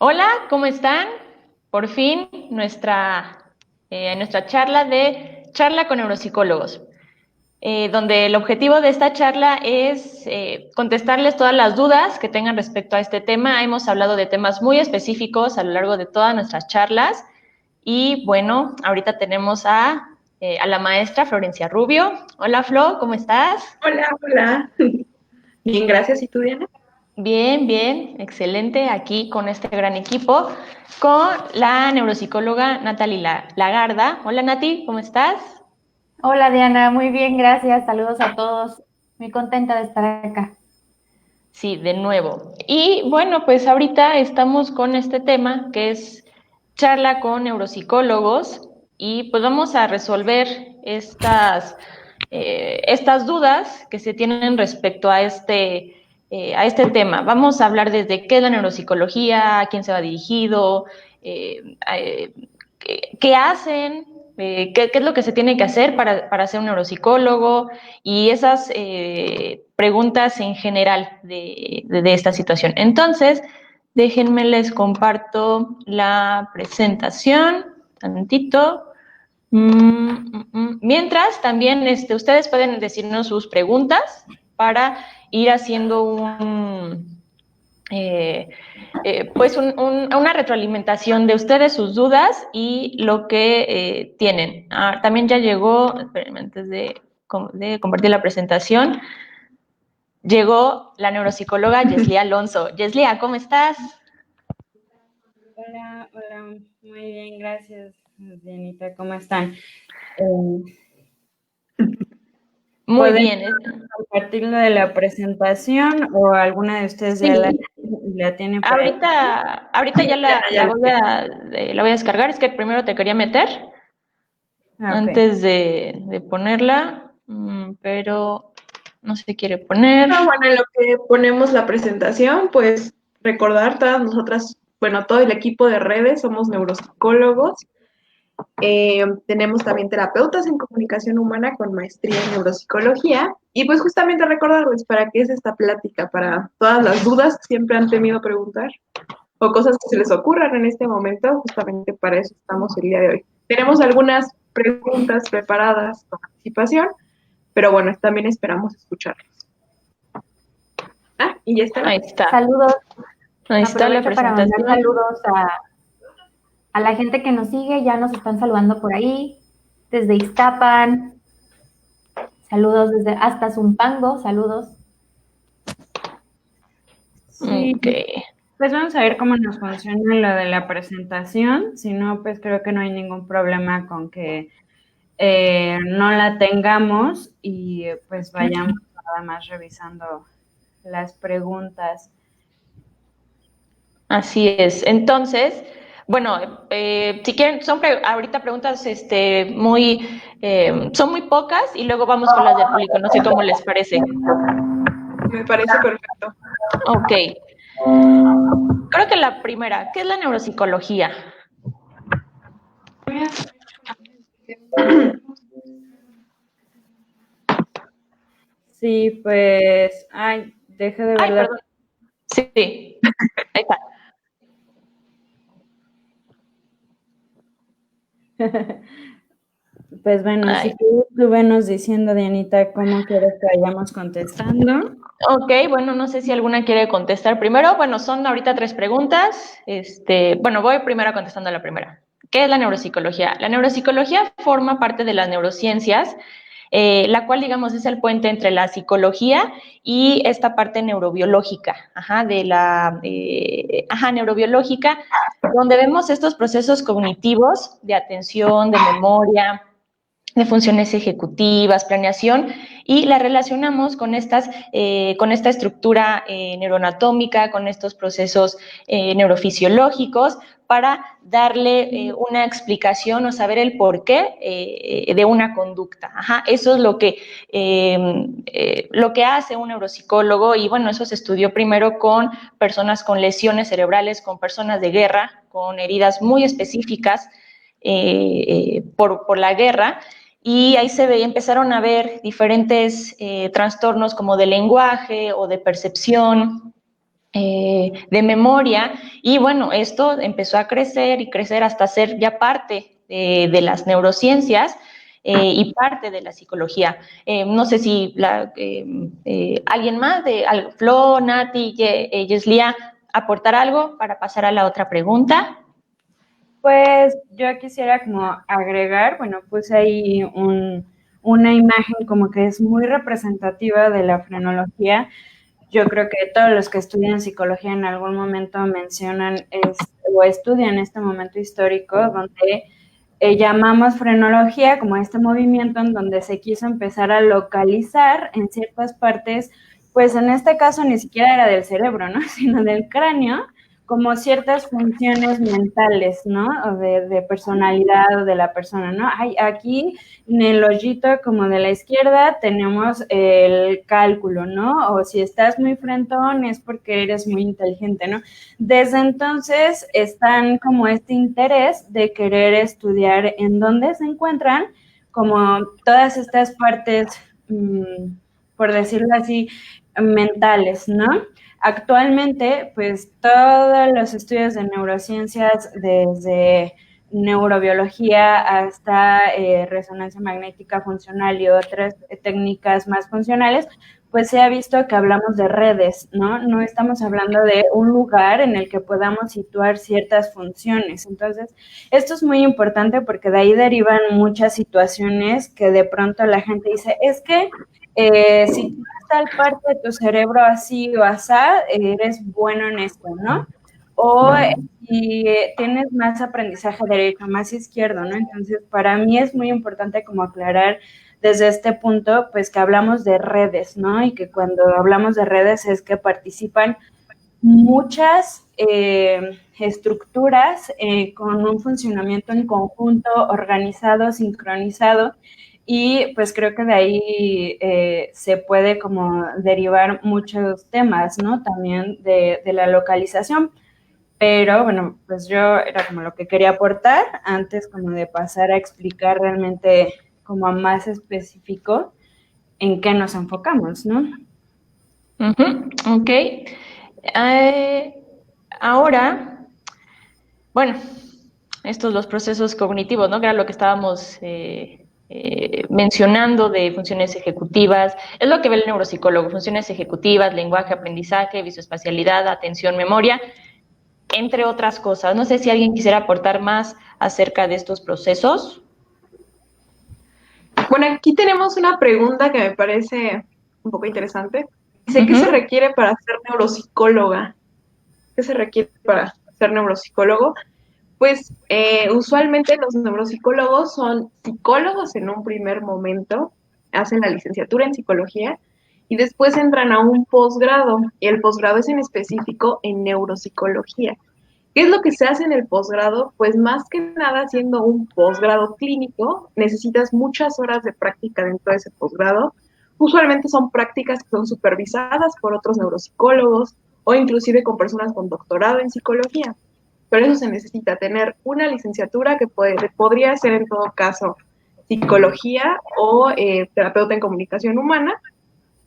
Hola, ¿cómo están? Por fin nuestra charla con neuropsicólogos, donde el objetivo de esta charla es contestarles todas las dudas que tengan respecto a este tema. Hemos hablado de temas muy específicos a lo largo de todas nuestras charlas y bueno, ahorita tenemos a la maestra Florencia Rubio. Hola Flo, ¿cómo estás? Hola, hola. Bien, gracias. ¿Y tú, Diana? Bien, bien, excelente, aquí con este gran equipo, con la neuropsicóloga Natalie Lagarda. Hola Nati, ¿cómo estás? Hola Diana, muy bien, gracias. Saludos a todos. Muy contenta de estar acá. Sí, de nuevo. Y bueno, pues ahorita estamos con este tema que es charla con neuropsicólogos y pues vamos a resolver estas dudas que se tienen respecto a este tema. Vamos a hablar desde qué es la neuropsicología, a quién se va dirigido, eh, qué hacen, qué es lo que se tiene que hacer para ser un neuropsicólogo y esas preguntas en general de esta situación. Entonces, déjenme les comparto la presentación, tantito. Mientras, también ustedes pueden decirnos sus preguntas para ir haciendo eh, una retroalimentación de ustedes, sus dudas y lo que tienen. También ya llegó, espérenme, antes de compartir la presentación, llegó la neuropsicóloga Yeslia Alonso. Yeslia, ¿cómo estás? Hola, hola, muy bien, gracias, Dianita, ¿cómo están? Eh, Muy ¿Pueden bien. compartir lo de la presentación o alguna de ustedes ya Sí, la tiene por ahí? ahorita ya la voy a descargar. Es que primero te quería meter Ah, ok. antes de ponerla, pero no se quiere poner. Bueno, en lo que ponemos la presentación, pues recordar todas nosotras, bueno, todo el equipo de redes somos neuropsicólogos. Tenemos también terapeutas en comunicación humana con maestría en neuropsicología. Y pues justamente recordarles para qué es esta plática, para todas las dudas que siempre han temido preguntar o cosas que se les ocurran en este momento, justamente para eso estamos el día de hoy. Tenemos algunas preguntas preparadas con anticipación, pero bueno, también esperamos escucharlos. Y ya está. Ahí está. Saludos. Ahí está la Aprovecho para mandar presentación. saludos a la gente que nos sigue. Ya nos están saludando por ahí. Desde Iztapan. Saludos desde hasta Zumpango. Saludos. Sí, Ok. pues vamos a ver cómo nos funciona lo de la presentación. Si no, pues creo que no hay ningún problema con que no la tengamos y pues vayamos nada más revisando las preguntas. Así es. Entonces, bueno, si quieren, ahorita preguntas son muy pocas y luego vamos con las del público. No sé cómo les parece. Me parece perfecto. Ok. Creo que la primera, ¿qué es la neuropsicología? Sí, pues, ay, deja de Ay, verla. perdón. Sí, sí. Ahí está. Pues bueno, si Ay. quieres, tú venos diciendo, Dianita, cómo quieres que vayamos contestando. Ok, bueno, no sé si alguna quiere contestar primero. Bueno, son ahorita tres preguntas. Bueno, voy primero contestando la primera. ¿Qué es la neuropsicología? La neuropsicología forma parte de las neurociencias, la cual, digamos, es el puente entre la psicología y esta parte neurobiológica, neurobiológica, donde vemos estos procesos cognitivos de atención, de memoria, de funciones ejecutivas, planeación, y la relacionamos con esta estructura neuroanatómica, con estos procesos neurofisiológicos, para darle una explicación o saber el porqué de una conducta. Eso es lo que hace un neuropsicólogo, y bueno, eso se estudió primero con personas con lesiones cerebrales, con personas de guerra, con heridas muy específicas por la guerra, y ahí empezaron a ver diferentes trastornos como de lenguaje o de percepción, de memoria, y bueno, esto empezó a crecer y crecer hasta ser ya parte de las neurociencias y parte de la psicología. No sé si alguien más, Flo, Nati, Yeslia, aportar algo para pasar a la otra pregunta. Pues yo quisiera como agregar, bueno, puse ahí una imagen como que es muy representativa de la frenología. Yo creo que todos los que estudian psicología en algún momento mencionan o estudian este momento histórico donde llamamos frenología como este movimiento en donde se quiso empezar a localizar en ciertas partes, pues en este caso ni siquiera era del cerebro, ¿no? Sino del cráneo, como ciertas funciones mentales, ¿no? O de personalidad o de la persona, ¿no? Hay aquí en el hoyito como de la izquierda tenemos el cálculo, ¿no? O si estás muy frentón es porque eres muy inteligente, ¿no? Desde entonces están como este interés de querer estudiar en dónde se encuentran como todas estas partes, por decirlo así, mentales, ¿no? Actualmente, pues todos los estudios de neurociencias, desde neurobiología hasta resonancia magnética funcional y otras técnicas más funcionales, pues se ha visto que hablamos de redes, ¿no? No estamos hablando de un lugar en el que podamos situar ciertas funciones. Entonces, esto es muy importante porque de ahí derivan muchas situaciones que de pronto la gente dice, es que si tienes tal parte de tu cerebro así o asá, eres bueno en esto, ¿no? O si tienes más aprendizaje derecho, más izquierdo, ¿no? Entonces, para mí es muy importante como aclarar desde este punto, pues que hablamos de redes, ¿no? Y que cuando hablamos de redes es que participan muchas estructuras con un funcionamiento en conjunto, organizado, sincronizado, y pues creo que de ahí se puede como derivar muchos temas, ¿no? También de la localización. Pero bueno, pues yo era como lo que quería aportar antes como de pasar a explicar realmente como a más específico en qué nos enfocamos, ¿no? Ok. Ahora, bueno, estos los procesos cognitivos, ¿no? Que era lo que estábamos mencionando de funciones ejecutivas. Es lo que ve el neuropsicólogo, funciones ejecutivas, lenguaje, aprendizaje, visoespacialidad, atención, memoria, entre otras cosas. No sé si alguien quisiera aportar más acerca de estos procesos. Bueno, aquí tenemos una pregunta que me parece un poco interesante. Dice, ¿qué se requiere para ser neuropsicóloga? ¿Qué se requiere para ser neuropsicólogo? Pues usualmente los neuropsicólogos son psicólogos en un primer momento, hacen la licenciatura en psicología y después entran a un posgrado, y el posgrado es en específico en neuropsicología. ¿Qué es lo que se hace en el posgrado? Pues más que nada, siendo un posgrado clínico, necesitas muchas horas de práctica dentro de ese posgrado. Usualmente son prácticas que son supervisadas por otros neuropsicólogos o inclusive con personas con doctorado en psicología. Pero eso se necesita tener una licenciatura que podría ser en todo caso psicología o terapeuta en comunicación humana,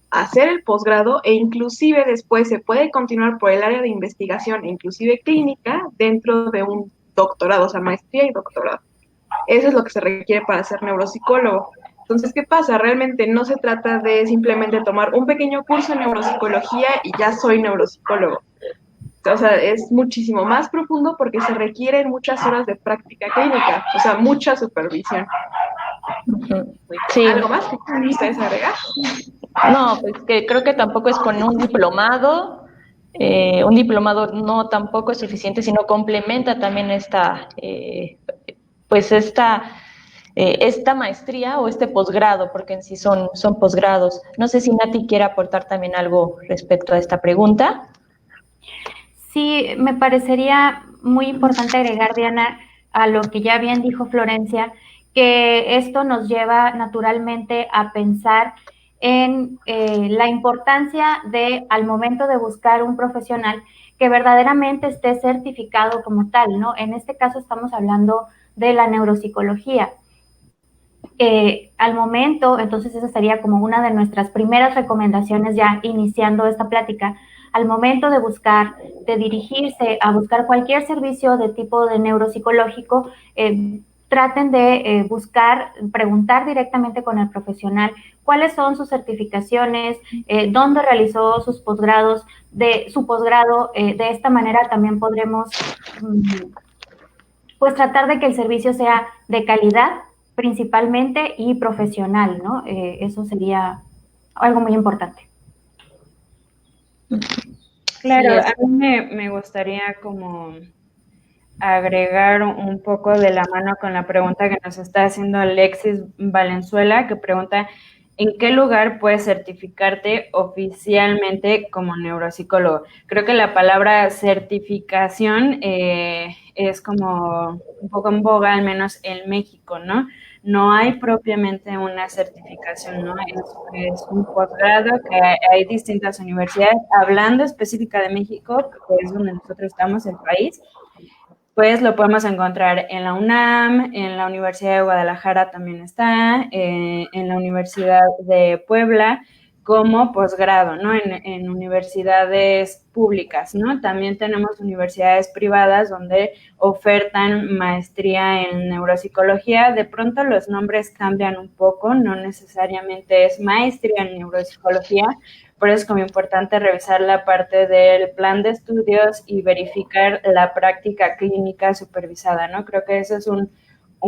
hacer el posgrado e inclusive después se puede continuar por el área de investigación e inclusive clínica dentro de un doctorado, o sea, maestría y doctorado. Eso es lo que se requiere para ser neuropsicólogo. Entonces, ¿qué pasa? Realmente no se trata de simplemente tomar un pequeño curso en neuropsicología y ya soy neuropsicólogo. O sea, es muchísimo más profundo porque se requieren muchas horas de práctica clínica, o sea, mucha supervisión. Sí. ¿Algo más que ustedes agregar? No, pues que creo que tampoco es con un diplomado. Un diplomado no tampoco es suficiente, sino complementa también esta maestría o este posgrado, porque en sí son posgrados. No sé si Nati quiere aportar también algo respecto a esta pregunta. Sí, me parecería muy importante agregar, Diana, a lo que ya bien dijo Florencia, que esto nos lleva naturalmente a pensar en la importancia de, al momento de buscar un profesional que verdaderamente esté certificado como tal, ¿no? En este caso estamos hablando de la neuropsicología. Al momento, entonces esa sería como una de nuestras primeras recomendaciones ya iniciando esta plática, al momento de buscar, de dirigirse a buscar cualquier servicio de tipo de neuropsicológico, traten de buscar, preguntar directamente con el profesional cuáles son sus certificaciones, dónde realizó sus posgrados, de su posgrado. De esta manera también podremos pues tratar de que el servicio sea de calidad principalmente y profesional, ¿no? Eso sería algo muy importante. Claro, a mí me gustaría como agregar un poco de la mano con la pregunta que nos está haciendo Alexis Valenzuela, que pregunta, ¿en qué lugar puedes certificarte oficialmente como neuropsicólogo? Creo que la palabra certificación es como un poco en boga, al menos en México, ¿no? No hay propiamente una certificación, ¿no? Es un posgrado que hay distintas universidades. Hablando específica de México, que es donde nosotros estamos, el país, pues lo podemos encontrar en la UNAM, en la Universidad de Guadalajara también está, en la Universidad de Puebla, como posgrado, ¿no? En universidades públicas, ¿no? También tenemos universidades privadas donde ofertan maestría en neuropsicología. De pronto los nombres cambian un poco, no necesariamente es maestría en neuropsicología. Por eso es como importante revisar la parte del plan de estudios y verificar la práctica clínica supervisada, ¿no? Creo que eso es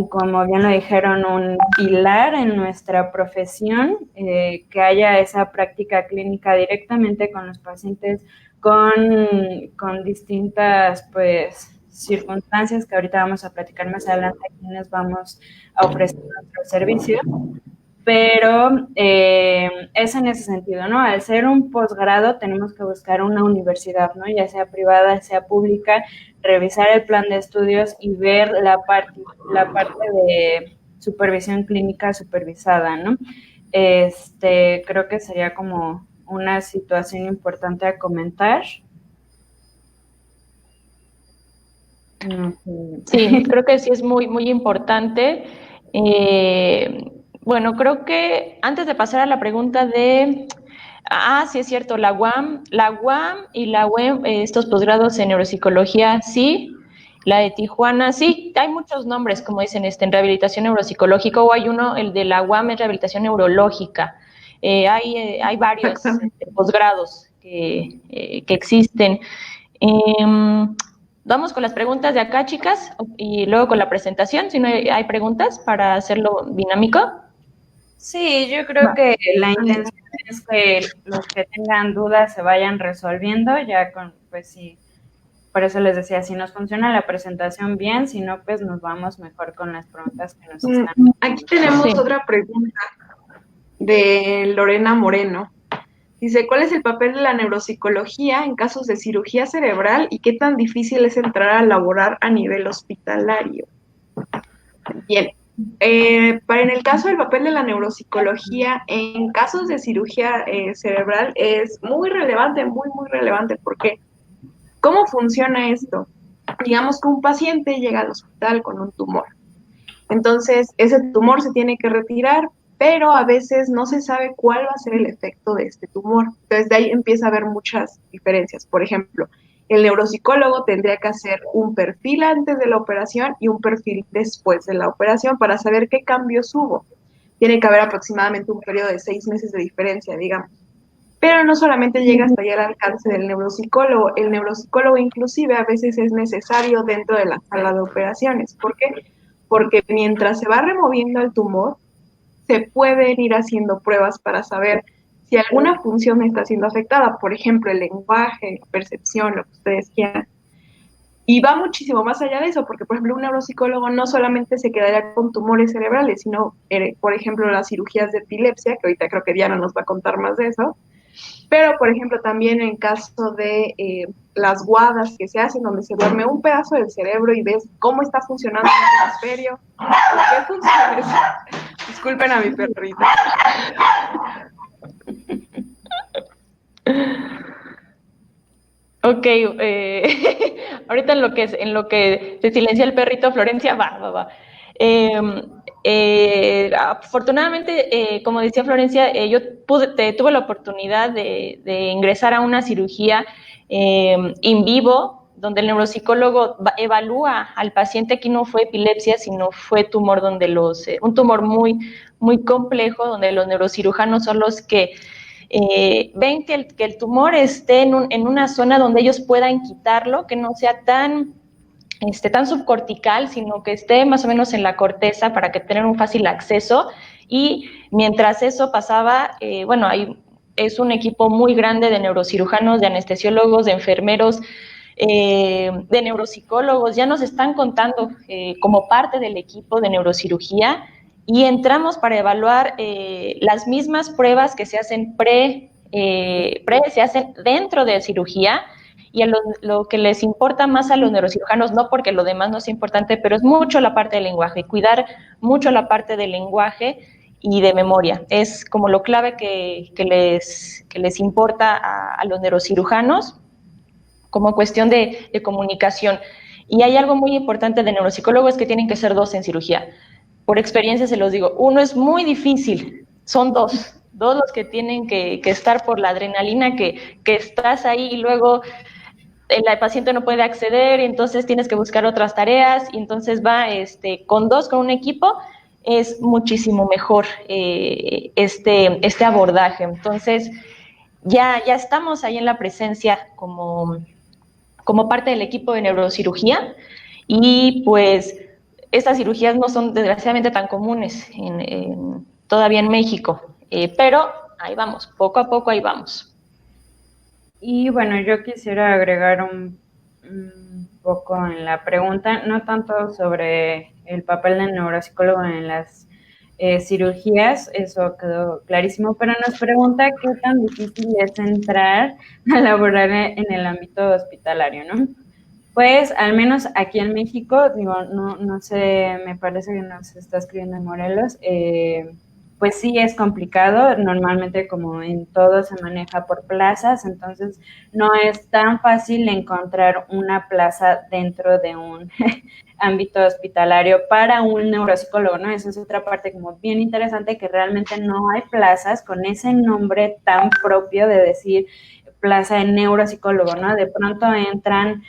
como bien lo dijeron, un pilar en nuestra profesión, que haya esa práctica clínica directamente con los pacientes con distintas, pues, circunstancias que ahorita vamos a platicar más adelante a quienes vamos a ofrecer nuestro servicio. Pero es en ese sentido, ¿no? Al ser un posgrado tenemos que buscar una universidad, ¿no? Ya sea privada, sea pública, revisar el plan de estudios y ver la parte de supervisión clínica supervisada, ¿no? Creo que sería como una situación importante a comentar. Sí, creo que sí es muy, muy importante. Bueno, creo que antes de pasar a la pregunta de... sí es cierto, la UAM y la UEM, estos posgrados en neuropsicología, sí. La de Tijuana, sí, hay muchos nombres, como dicen, en rehabilitación neuropsicológica, o hay uno, el de la UAM es rehabilitación neurológica. Hay varios posgrados que existen. Vamos con las preguntas de acá, chicas, y luego con la presentación, si no hay preguntas para hacerlo dinámico. Sí, yo creo que la intención es que los que tengan dudas se vayan resolviendo, ya con, pues sí, por eso les decía, si nos funciona la presentación bien, si no, pues nos vamos mejor con las preguntas que nos están. Aquí tenemos otra pregunta de Lorena Moreno. Dice, ¿cuál es el papel de la neuropsicología en casos de cirugía cerebral y qué tan difícil es entrar a laborar a nivel hospitalario? Bien, en el caso del papel de la neuropsicología en casos de cirugía cerebral es muy relevante, muy, muy relevante. ¿Por qué? ¿Cómo funciona esto? Digamos que un paciente llega al hospital con un tumor. Entonces, ese tumor se tiene que retirar, pero a veces no se sabe cuál va a ser el efecto de este tumor. Entonces, de ahí empieza a haber muchas diferencias. Por ejemplo, el neuropsicólogo tendría que hacer un perfil antes de la operación y un perfil después de la operación para saber qué cambios hubo. Tiene que haber aproximadamente un periodo de 6 meses de diferencia, digamos. Pero no solamente llega hasta allá al alcance del neuropsicólogo. El neuropsicólogo inclusive a veces es necesario dentro de la sala de operaciones. ¿Por qué? Porque mientras se va removiendo el tumor, se pueden ir haciendo pruebas para saber si alguna función está siendo afectada, por ejemplo, el lenguaje, la percepción, lo que ustedes quieran. Y va muchísimo más allá de eso, porque, por ejemplo, un neuropsicólogo no solamente se quedaría con tumores cerebrales, sino, por ejemplo, las cirugías de epilepsia, que ahorita creo que Diana nos va a contar más de eso, pero, por ejemplo, también en caso de las guadas que se hacen, donde se duerme un pedazo del cerebro y ves cómo está funcionando el hemisferio. ¿Qué funciones? Disculpen a mi perrita. Ok, ahorita en lo que se silencia el perrito, Florencia, va. Afortunadamente, como decía Florencia, yo tuve la oportunidad de ingresar a una cirugía in vivo, donde el neuropsicólogo evalúa al paciente. Aquí no fue epilepsia, sino fue tumor, donde un tumor muy, muy complejo, donde los neurocirujanos son los que ven que el tumor esté en una zona donde ellos puedan quitarlo, que no sea tan subcortical, sino que esté más o menos en la corteza para que tengan un fácil acceso. Y mientras eso pasaba, es un equipo muy grande de neurocirujanos, de anestesiólogos, de enfermeros, de neuropsicólogos, ya nos están contando como parte del equipo de neurocirugía, y entramos para evaluar las mismas pruebas que se hacen se hacen dentro de cirugía. Y lo que les importa más a los neurocirujanos, no porque lo demás no sea importante, pero es mucho la parte del lenguaje, cuidar mucho la parte del lenguaje y de memoria. Es como lo clave que les importa a los neurocirujanos como cuestión de comunicación. Y hay algo muy importante de neuropsicólogos, que tienen que ser 2 en cirugía. Por experiencia se los digo, uno es muy difícil, son 2 los que tienen que estar por la adrenalina que estás ahí, y luego el paciente no puede acceder, y entonces tienes que buscar otras tareas, y entonces va con 2, con un equipo, es muchísimo mejor este abordaje. Entonces ya estamos ahí en la presencia como parte del equipo de neurocirugía, y pues estas cirugías no son desgraciadamente tan comunes todavía en México, pero ahí vamos, poco a poco ahí vamos. Y bueno, yo quisiera agregar un poco en la pregunta, no tanto sobre el papel del neuropsicólogo en las cirugías, eso quedó clarísimo, pero nos pregunta qué tan difícil es entrar a laborar en el ámbito hospitalario, ¿no? Pues al menos aquí en México, digo, no sé, me parece que nos está escribiendo en Morelos, pues sí es complicado, normalmente como en todo se maneja por plazas, entonces no es tan fácil encontrar una plaza dentro de un ámbito hospitalario para un neuropsicólogo, ¿no? Esa es otra parte como bien interesante, que realmente no hay plazas con ese nombre tan propio de decir plaza de neuropsicólogo, ¿no? De pronto entran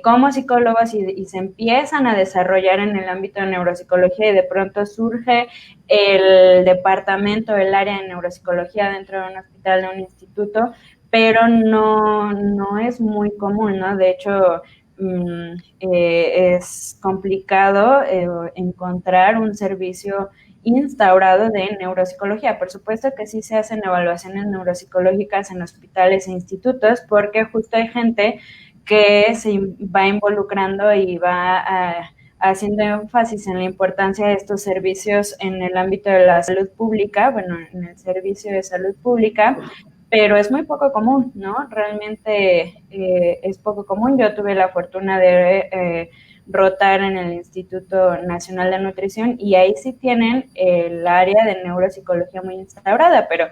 como psicólogos y se empiezan a desarrollar en el ámbito de neuropsicología, y de pronto surge el departamento, el área de neuropsicología dentro de un hospital, de un instituto, pero no es muy común, ¿no? De hecho, es complicado encontrar un servicio instaurado de neuropsicología. Por supuesto que sí se hacen evaluaciones neuropsicológicas en hospitales e institutos, porque justo hay gente que se va involucrando y va haciendo énfasis en la importancia de estos servicios en el ámbito de la salud pública, bueno, en el servicio de salud pública, pero es muy poco común, ¿no? Realmente es poco común. Yo tuve la fortuna de rotar en el Instituto Nacional de Nutrición, y ahí sí tienen el área de neuropsicología muy instaurada, pero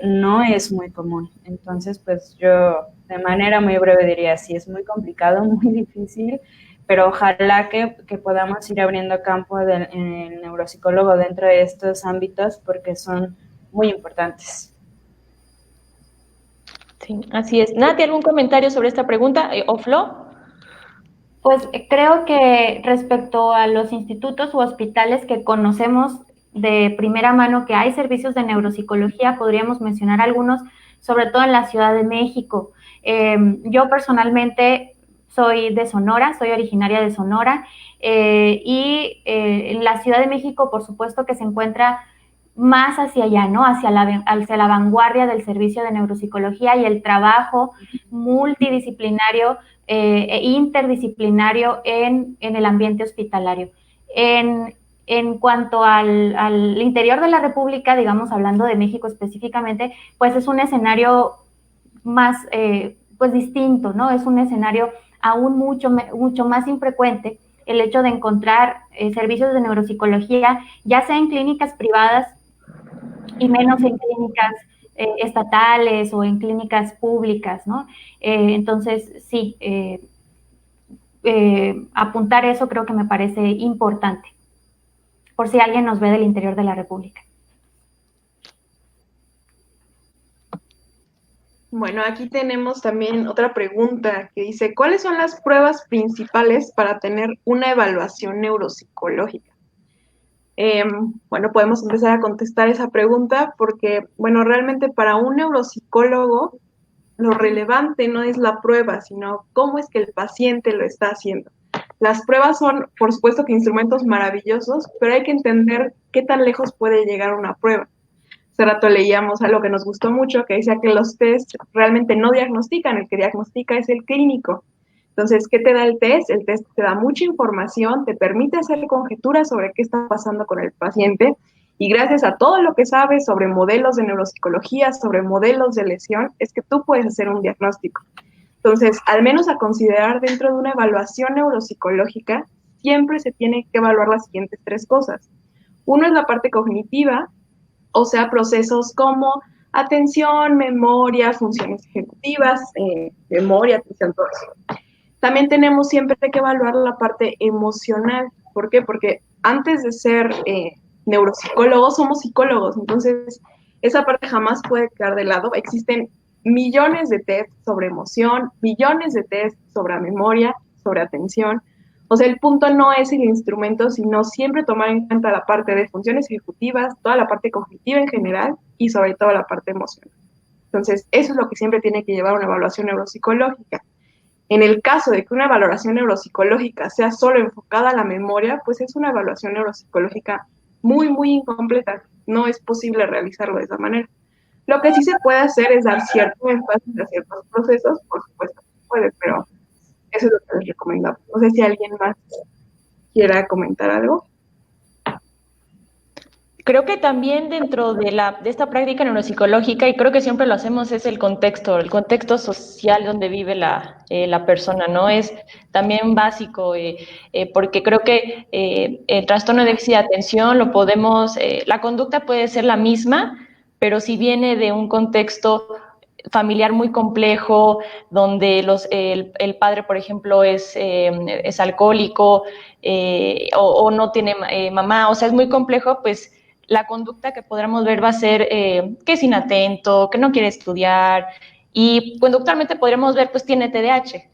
no es muy común. Entonces, pues yo de manera muy breve diría, sí, es muy complicado, muy difícil, pero ojalá que podamos ir abriendo campo en el neuropsicólogo dentro de estos ámbitos, porque son muy importantes. Sí, así es. Nati, ¿algún comentario sobre esta pregunta? ¿O Flo? Pues creo que respecto a los institutos u hospitales que conocemos de primera mano que hay servicios de neuropsicología, podríamos mencionar algunos, sobre todo en la Ciudad de México. Yo personalmente soy de Sonora, soy originaria de Sonora, y en la Ciudad de México, por supuesto que se encuentra más hacia allá, ¿no? Hacia la vanguardia del servicio de neuropsicología y el trabajo multidisciplinario e interdisciplinario en el ambiente hospitalario. En cuanto al interior de la República, digamos, hablando de México específicamente, pues es un escenario más, pues distinto, ¿no? Es un escenario aún mucho más infrecuente el hecho de encontrar servicios de neuropsicología, ya sea en clínicas privadas y menos en clínicas estatales o en clínicas públicas, ¿no? Entonces, sí, apuntar eso creo que me parece importante. por si alguien nos ve del interior de la República. Bueno, aquí tenemos también otra pregunta que dice, ¿cuáles son las pruebas principales para tener una evaluación neuropsicológica? Bueno, podemos empezar a contestar esa pregunta porque, bueno, realmente para un neuropsicólogo lo relevante no es la prueba, sino cómo es que el paciente lo está haciendo. Las pruebas son, por supuesto, que instrumentos maravillosos, pero hay que entender qué tan lejos puede llegar una prueba. Hace rato leíamos algo que nos gustó mucho, que decía que los test realmente no diagnostican, el que diagnostica es el clínico. Entonces, ¿qué te da el test? El test te da mucha información, te permite hacer conjeturas sobre qué está pasando con el paciente y gracias a todo lo que sabes sobre modelos de neuropsicología, sobre modelos de lesión, es que tú puedes hacer un diagnóstico. Entonces, al menos a considerar dentro de una evaluación neuropsicológica, siempre se tiene que evaluar las siguientes tres cosas. Uno es la parte cognitiva, o sea, procesos como atención, memoria, funciones ejecutivas, memoria, atención, todo eso. También tenemos siempre que evaluar la parte emocional. ¿Por qué? Porque antes de ser neuropsicólogos, somos psicólogos. Entonces, esa parte jamás puede quedar de lado. Existen millones de test sobre emoción, millones de test sobre memoria, sobre atención. O sea, el punto no es el instrumento, sino siempre tomar en cuenta la parte de funciones ejecutivas, toda la parte cognitiva en general y sobre todo la parte emocional. Entonces, eso es lo que siempre tiene que llevar una evaluación neuropsicológica. En el caso de que una valoración neuropsicológica sea solo enfocada a la memoria, pues es una evaluación neuropsicológica muy, muy incompleta. No es posible realizarlo de esa manera. Lo que sí se puede hacer es dar cierto énfasis a ciertos procesos, por supuesto que se puede, pero eso es lo que les recomendamos. No sé si alguien más quiera comentar algo. Creo que también dentro de esta práctica neuropsicológica, y creo que siempre lo hacemos, es el contexto social donde vive la persona, ¿no? Es también básico, porque creo que el trastorno de déficit de atención lo podemos, la conducta puede ser la misma, pero si viene de un contexto familiar muy complejo, donde el padre, por ejemplo, es alcohólico o no tiene mamá, o sea, es muy complejo, pues la conducta que podremos ver va a ser que es inatento, que no quiere estudiar, y conductualmente podremos ver, pues tiene TDAH.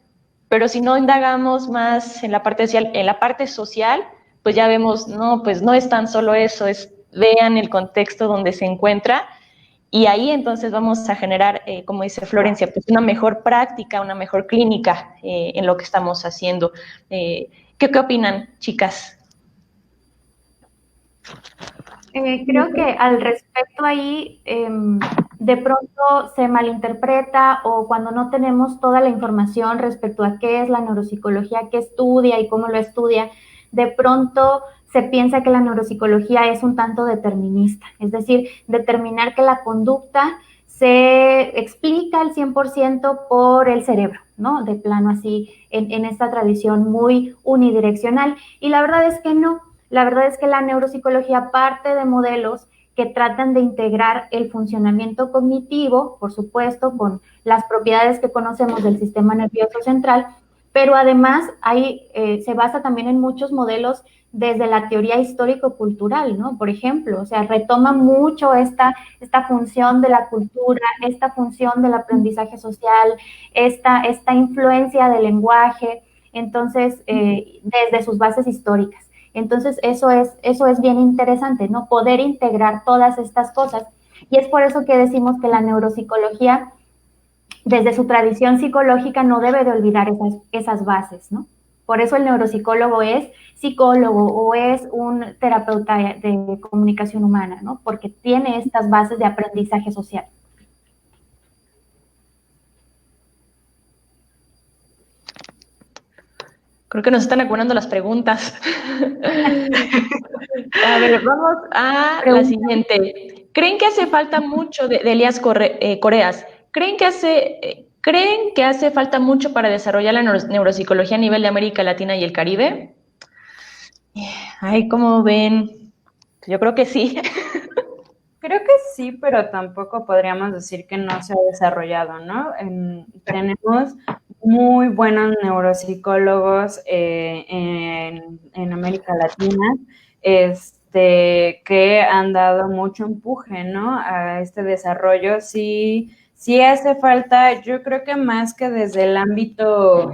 Pero si no indagamos más en la parte social, pues ya vemos, no, pues no es tan solo eso, vean el contexto donde se encuentra, y ahí entonces vamos a generar, como dice Florencia, pues una mejor práctica, una mejor clínica en lo que estamos haciendo. ¿Qué opinan, chicas? Creo que al respecto ahí de pronto se malinterpreta o cuando no tenemos toda la información respecto a qué es la neuropsicología, qué estudia y cómo lo estudia, de pronto se piensa que la neuropsicología es un tanto determinista, es decir, determinar que la conducta se explica al 100% por el cerebro, ¿no? De plano así, en esta tradición muy unidireccional. Y la verdad es que no. La verdad es que la neuropsicología parte de modelos que tratan de integrar el funcionamiento cognitivo, por supuesto, con las propiedades que conocemos del sistema nervioso central, pero además se basa también en muchos modelos desde la teoría histórico-cultural, ¿no? Por ejemplo, o sea, retoma mucho esta función de la cultura, esta función del aprendizaje social, esta influencia del lenguaje, entonces, desde sus bases históricas. Entonces, eso es bien interesante, ¿no? Poder integrar todas estas cosas. Y es por eso que decimos que la neuropsicología, desde su tradición psicológica, no debe de olvidar esas bases, ¿no? Por eso el neuropsicólogo es psicólogo o es un terapeuta de comunicación humana, ¿no? Porque tiene estas bases de aprendizaje social. Creo que nos están acumulando las preguntas. A ver, vamos a la siguiente. ¿Creen que hace falta mucho de Elías Coreas? ¿Creen que hace falta mucho para desarrollar la neuropsicología a nivel de América Latina y el Caribe? Ay, ¿cómo ven? Yo creo que sí. Creo que sí, pero tampoco podríamos decir que no se ha desarrollado, ¿no? Tenemos muy buenos neuropsicólogos en América Latina. que han dado mucho empuje, ¿no? A este desarrollo. Sí hace falta, yo creo que más que desde el ámbito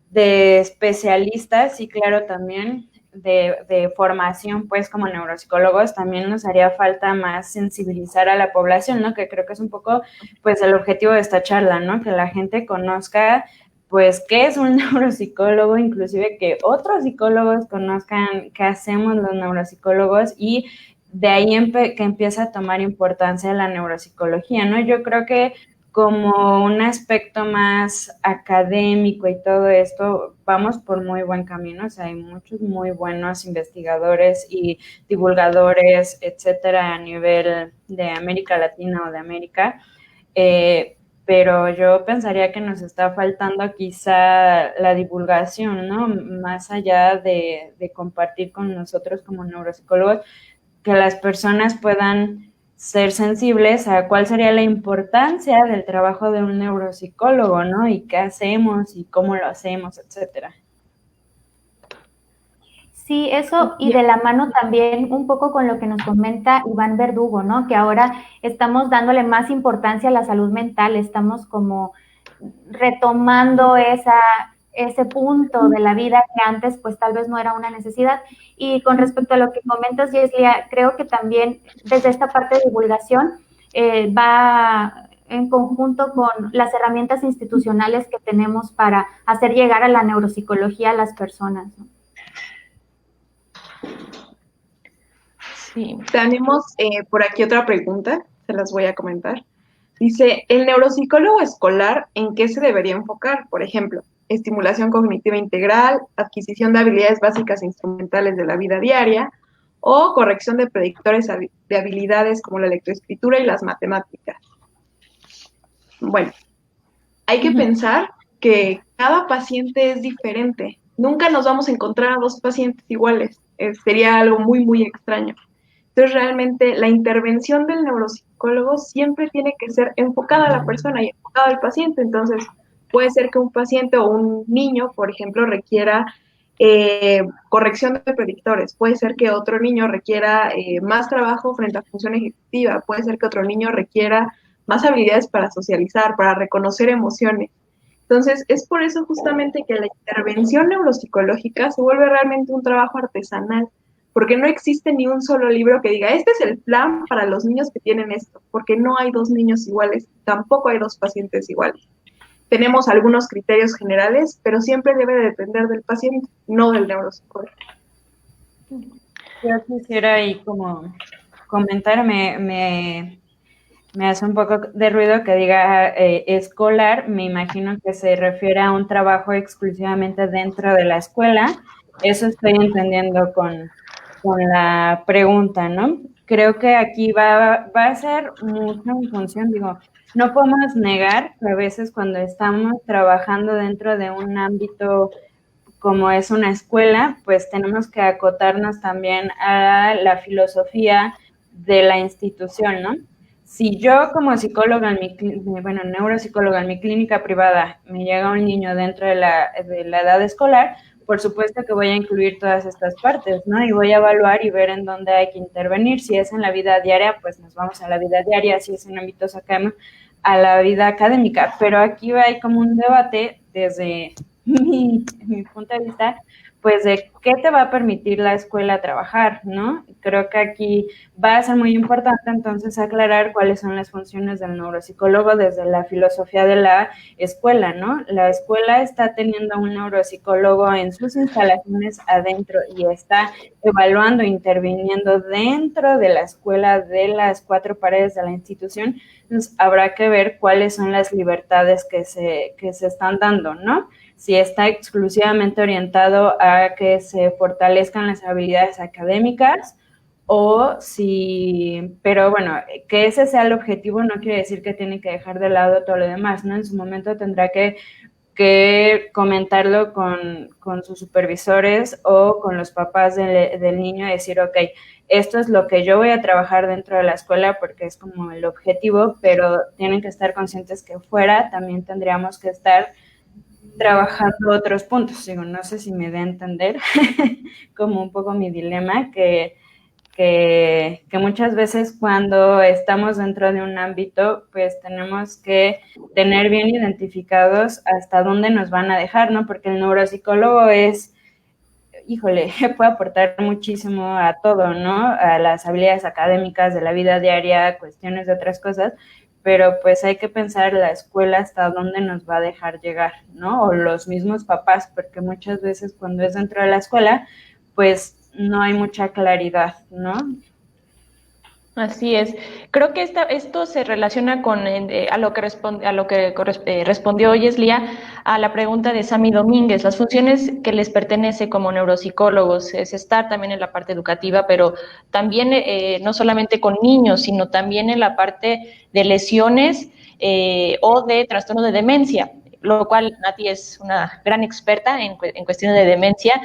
de especialistas, y claro, también de formación, pues como neuropsicólogos, también nos haría falta más sensibilizar a la población, ¿no? Que creo que es un poco, pues, el objetivo de esta charla, ¿no? Que la gente conozca, pues, qué es un neuropsicólogo, inclusive que otros psicólogos conozcan qué hacemos los neuropsicólogos, y de ahí que empieza a tomar importancia la neuropsicología, ¿no? Yo creo que como un aspecto más académico y todo esto, vamos por muy buen camino. O sea, hay muchos muy buenos investigadores y divulgadores, etcétera, a nivel de América Latina o de América. Pero yo pensaría que nos está faltando quizá la divulgación, ¿no? Más allá de compartir con nosotros como neuropsicólogos, que las personas puedan ser sensibles a cuál sería la importancia del trabajo de un neuropsicólogo, ¿no? Y qué hacemos y cómo lo hacemos, etcétera. Sí, eso, y de la mano también un poco con lo que nos comenta Iván Verdugo, ¿no? Que ahora estamos dándole más importancia a la salud mental, estamos como retomando ese punto de la vida que antes pues tal vez no era una necesidad. Y con respecto a lo que comentas, Yeslia, creo que también desde esta parte de divulgación va en conjunto con las herramientas institucionales que tenemos para hacer llegar a la neuropsicología a las personas, ¿no? Sí. Tenemos por aquí otra pregunta, se las voy a comentar. Dice, ¿el neuropsicólogo escolar en qué se debería enfocar? Por ejemplo, estimulación cognitiva integral, adquisición de habilidades básicas e instrumentales de la vida diaria, o corrección de predictores de habilidades como la lectoescritura y las matemáticas. Bueno, hay que pensar que cada paciente es diferente. Nunca nos vamos a encontrar a dos pacientes iguales. Sería algo muy, muy extraño. Entonces, realmente la intervención del neuropsicólogo siempre tiene que ser enfocada a la persona y enfocada al paciente. Entonces, puede ser que un paciente o un niño, por ejemplo, requiera corrección de predictores. Puede ser que otro niño requiera más trabajo frente a función ejecutiva. Puede ser que otro niño requiera más habilidades para socializar, para reconocer emociones. Entonces, es por eso justamente que la intervención neuropsicológica se vuelve realmente un trabajo artesanal, porque no existe ni un solo libro que diga, este es el plan para los niños que tienen esto, porque no hay dos niños iguales, tampoco hay dos pacientes iguales. Tenemos algunos criterios generales, pero siempre debe depender del paciente, no del neuropsicólogo. Yo quisiera ahí como comentar, me hace un poco de ruido que diga escolar. Me imagino que se refiere a un trabajo exclusivamente dentro de la escuela. Eso estoy entendiendo con la pregunta, ¿no? Creo que aquí va a ser mucho en función, digo, no podemos negar que a veces cuando estamos trabajando dentro de un ámbito como es una escuela, pues tenemos que acotarnos también a la filosofía de la institución, ¿no? Si yo como psicóloga, neuropsicóloga en mi clínica privada, me llega un niño dentro de la edad escolar, por supuesto que voy a incluir todas estas partes, ¿no? Y voy a evaluar y ver en dónde hay que intervenir. Si es en la vida diaria, pues nos vamos a la vida diaria. Si es en ámbitos académicos, a la vida académica. Pero aquí hay como un debate desde mi punto de vista, pues de qué te va a permitir la escuela trabajar, ¿no? Creo que aquí va a ser muy importante entonces aclarar cuáles son las funciones del neuropsicólogo desde la filosofía de la escuela, ¿no? La escuela está teniendo un neuropsicólogo en sus instalaciones adentro y está evaluando, interviniendo dentro de la escuela, de las cuatro paredes de la institución. Entonces habrá que ver cuáles son las libertades que se están dando, ¿no? Si está exclusivamente orientado a que se fortalezcan las habilidades académicas o si, pero bueno, que ese sea el objetivo no quiere decir que tiene que dejar de lado todo lo demás, ¿no? En su momento tendrá que comentarlo con sus supervisores o con los papás del niño y decir, ok, esto es lo que yo voy a trabajar dentro de la escuela porque es como el objetivo, pero tienen que estar conscientes que fuera también tendríamos que estar trabajando otros puntos. Digo, no sé si me da a entender como un poco mi dilema, que que muchas veces cuando estamos dentro de un ámbito, pues tenemos que tener bien identificados hasta dónde nos van a dejar, ¿no? Porque el neuropsicólogo es, híjole, puede aportar muchísimo a todo, ¿no? A las habilidades académicas de la vida diaria, cuestiones de otras cosas, pero pues hay que pensar la escuela hasta dónde nos va a dejar llegar, ¿no? O los mismos papás, porque muchas veces cuando es dentro de la escuela, pues no hay mucha claridad, ¿no? Así es. Creo que esto se relaciona con respondió Yeslía a la pregunta de Sammy Domínguez. Las funciones que les pertenece como neuropsicólogos es estar también en la parte educativa, pero también no solamente con niños, sino también en la parte de lesiones o de trastorno de demencia, lo cual Nati es una gran experta en cuestiones de demencia.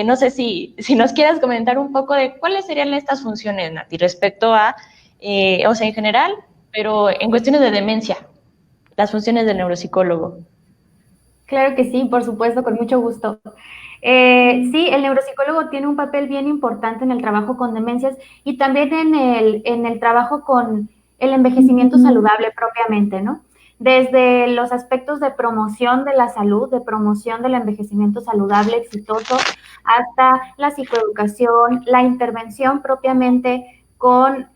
No sé si nos quieras comentar un poco de cuáles serían estas funciones, Nati, respecto a, o sea, en general, pero en cuestiones de demencia, las funciones del neuropsicólogo. Claro que sí, por supuesto, con mucho gusto. Sí, el neuropsicólogo tiene un papel bien importante en el trabajo con demencias y también en el trabajo con el envejecimiento saludable propiamente, ¿no? Desde los aspectos de promoción de la salud, de promoción del envejecimiento saludable exitoso, hasta la psicoeducación, la intervención propiamente con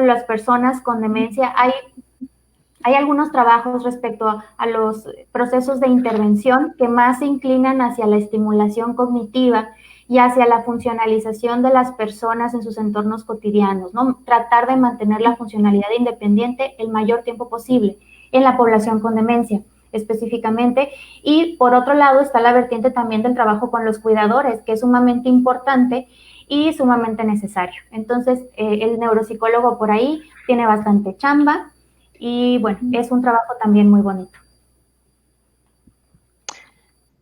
las personas con demencia. Hay algunos trabajos respecto a los procesos de intervención que más se inclinan hacia la estimulación cognitiva y hacia la funcionalización de las personas en sus entornos cotidianos, ¿no? Tratar de mantener la funcionalidad independiente el mayor tiempo posible en la población con demencia específicamente. Y por otro lado está la vertiente también del trabajo con los cuidadores, que es sumamente importante y sumamente necesario. Entonces, el neuropsicólogo por ahí tiene bastante chamba. Y bueno, es un trabajo también muy bonito.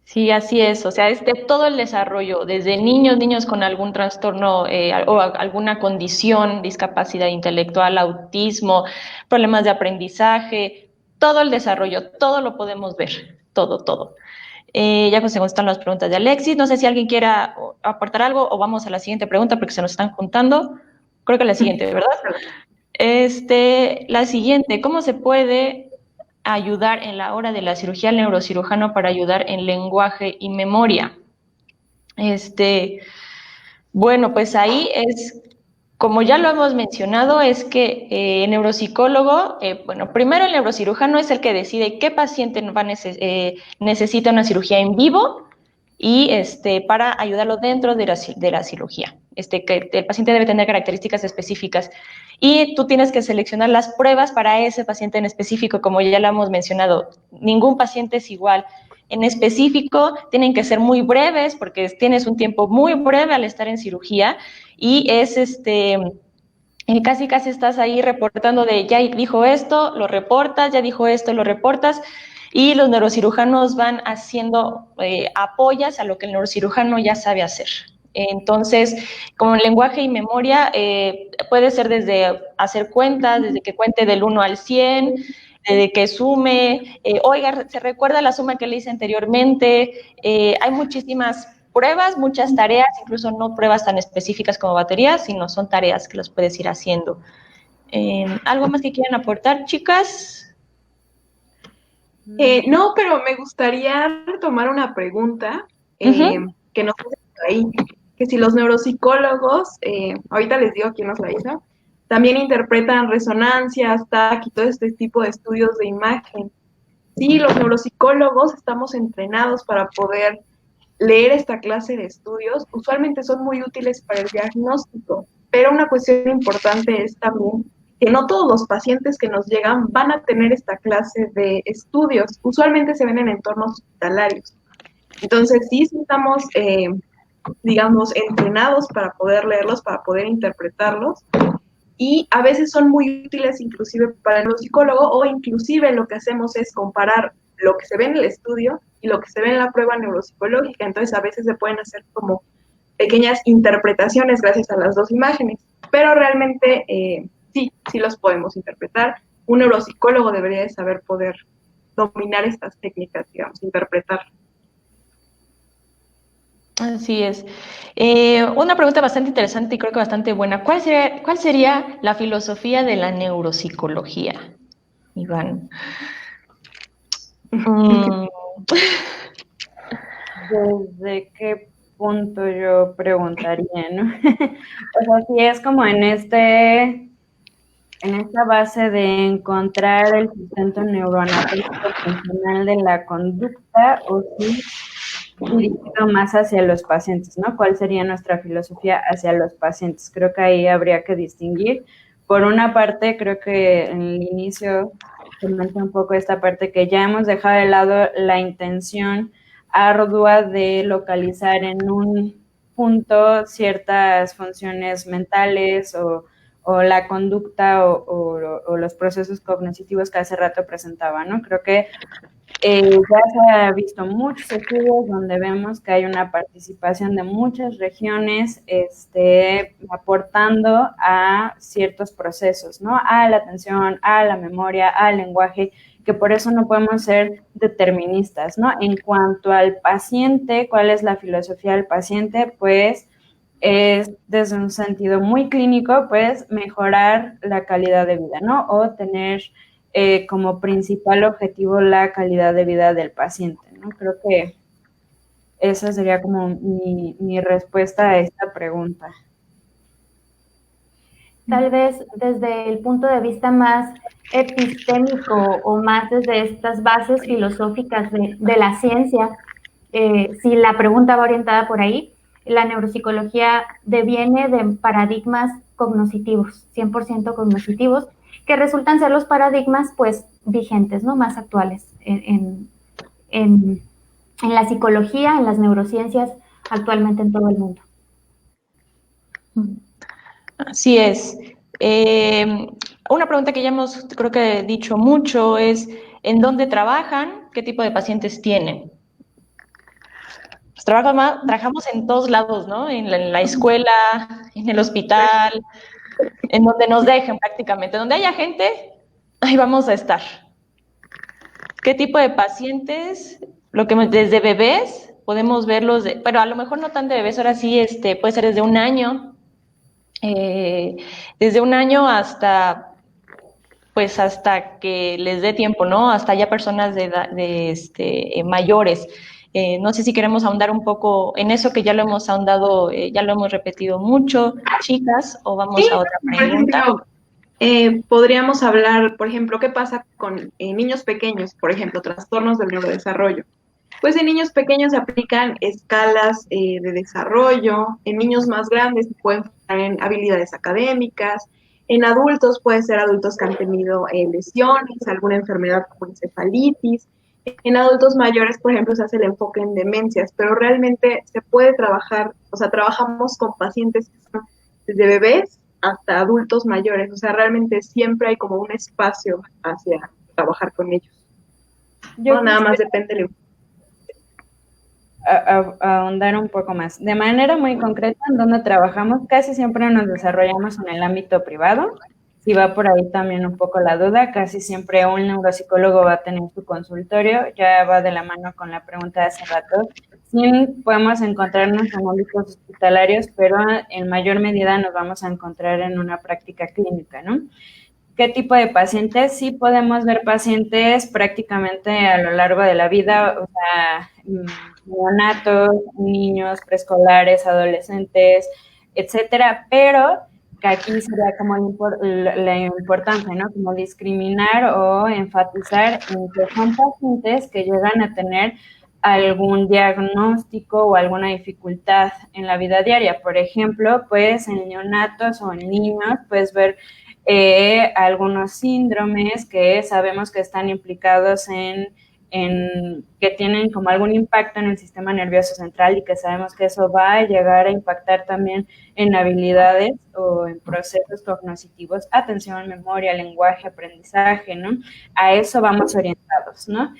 Sí, así es. O sea, todo el desarrollo, desde niños con algún trastorno o alguna condición, discapacidad intelectual, autismo, problemas de aprendizaje, todo el desarrollo, todo lo podemos ver, todo. Ya pues se están las preguntas de Alexis. No sé si alguien quiera aportar algo o vamos a la siguiente pregunta porque se nos están juntando. Creo que la siguiente, ¿verdad? La siguiente, ¿cómo se puede ayudar en la hora de la cirugía al neurocirujano para ayudar en lenguaje y memoria? Bueno, pues ahí es, como ya lo hemos mencionado, es que el neuropsicólogo, bueno, primero el neurocirujano es el que decide qué paciente necesita una cirugía en vivo y para ayudarlo dentro de la cirugía. Que el paciente debe tener características específicas y tú tienes que seleccionar las pruebas para ese paciente en específico, como ya lo hemos mencionado. Ningún paciente es igual. En específico, tienen que ser muy breves porque tienes un tiempo muy breve al estar en cirugía y es casi estás ahí reportando de ya dijo esto, lo reportas, ya dijo esto, lo reportas, y los neurocirujanos van haciendo apoyas a lo que el neurocirujano ya sabe hacer. Entonces, como en lenguaje y memoria, puede ser desde hacer cuentas, desde que cuente del 1 al 100, desde que sume, oiga, ¿se recuerda la suma que le hice anteriormente? Hay muchísimas pruebas, muchas tareas, incluso no pruebas tan específicas como baterías, sino son tareas que los puedes ir haciendo. ¿Algo más que quieran aportar, chicas? No, pero me gustaría retomar una pregunta que nos hace por ahí, que si los neuropsicólogos, ahorita les digo quién nos la hizo, también interpretan resonancias, TAC y todo este tipo de estudios de imagen. Sí, los neuropsicólogos estamos entrenados para poder leer esta clase de estudios. Usualmente son muy útiles para el diagnóstico, pero una cuestión importante es también que no todos los pacientes que nos llegan van a tener esta clase de estudios. Usualmente se ven en entornos hospitalarios. Entonces, sí estamos, digamos, entrenados para poder leerlos, para poder interpretarlos. Y a veces son muy útiles inclusive para el psicólogo, o inclusive lo que hacemos es comparar lo que se ve en el estudio y lo que se ve en la prueba neuropsicológica. Entonces, a veces se pueden hacer como pequeñas interpretaciones gracias a las dos imágenes. Pero realmente sí los podemos interpretar. Un neuropsicólogo debería de saber poder dominar estas técnicas, digamos, interpretar. Así es. Una pregunta bastante interesante y creo que bastante buena. ¿Cuál sería la filosofía de la neuropsicología, Iván? ¿Desde qué punto yo preguntaría, no? O sea, si es como en esta base de encontrar el sustento neuroanatómico funcional de la conducta, o si dirigido más hacia los pacientes, ¿no? ¿Cuál sería nuestra filosofía hacia los pacientes? Creo que ahí habría que distinguir. Por una parte, creo que en el inicio comenté un poco esta parte que ya hemos dejado de lado la intención ardua de localizar en un punto ciertas funciones mentales o la conducta o los procesos cognitivos que hace rato presentaba, ¿no? Creo que ya se ha visto muchos estudios donde vemos que hay una participación de muchas regiones aportando a ciertos procesos, ¿no? A la atención, a la memoria, al lenguaje, que por eso no podemos ser deterministas, ¿no? En cuanto al paciente, ¿cuál es la filosofía del paciente? Pues es desde un sentido muy clínico, pues mejorar la calidad de vida, ¿no? O tener como principal objetivo la calidad de vida del paciente, ¿no? Creo que esa sería como mi respuesta a esta pregunta. Tal vez desde el punto de vista más epistémico o más desde estas bases filosóficas de la ciencia, si la pregunta va orientada por ahí, la neuropsicología deviene de paradigmas cognitivos, 100% cognitivos, que resultan ser los paradigmas pues vigentes, ¿no? Más actuales en la psicología, en las neurociencias actualmente en todo el mundo. Así es. Una pregunta que ya hemos, creo que dicho mucho es, ¿en dónde trabajan? ¿Qué tipo de pacientes tienen? Pues trabajamos en todos lados, ¿no? En la escuela, en el hospital, en donde nos dejen prácticamente. Donde haya gente, ahí vamos a estar. ¿Qué tipo de pacientes? Desde bebés podemos verlos, pero a lo mejor no tan de bebés, ahora sí puede ser desde un año. Desde un año hasta que les dé tiempo, ¿no? Hasta ya personas mayores. No sé si queremos ahondar un poco en eso que ya lo hemos ahondado, ya lo hemos repetido mucho, chicas, o vamos a otra pregunta. Por ejemplo, podríamos hablar, por ejemplo, ¿qué pasa con niños pequeños? Por ejemplo, trastornos del neurodesarrollo. Pues en niños pequeños se aplican escalas de desarrollo, en niños más grandes se pueden enfocar en habilidades académicas, en adultos puede ser adultos que han tenido lesiones, alguna enfermedad como encefalitis, en adultos mayores, por ejemplo, se hace el enfoque en demencias, pero realmente se puede trabajar, o sea, trabajamos con pacientes que son desde bebés hasta adultos mayores, o sea, realmente siempre hay como un espacio hacia trabajar con ellos. No, nada más depende del enfoque. Ahondar un poco más. De manera muy concreta, en donde trabajamos, casi siempre nos desarrollamos en el ámbito privado. Si va por ahí también un poco la duda, casi siempre un neuropsicólogo va a tener su consultorio, ya va de la mano con la pregunta de hace rato. Sí podemos encontrarnos en ámbitos hospitalarios, pero en mayor medida nos vamos a encontrar en una práctica clínica, ¿no? ¿Qué tipo de pacientes? Sí podemos ver pacientes prácticamente a lo largo de la vida, o sea, neonatos, niños, preescolares, adolescentes, etcétera, pero que aquí sería como la importancia, ¿no? Como discriminar o enfatizar en que son pacientes que llegan a tener algún diagnóstico o alguna dificultad en la vida diaria. Por ejemplo, pues en neonatos o en niños puedes ver algunos síndromes que sabemos que están implicados en que tienen como algún impacto en el sistema nervioso central y que sabemos que eso va a llegar a impactar también en habilidades o en procesos cognitivos, atención, memoria, lenguaje, aprendizaje, ¿no? A eso vamos orientados, ¿no?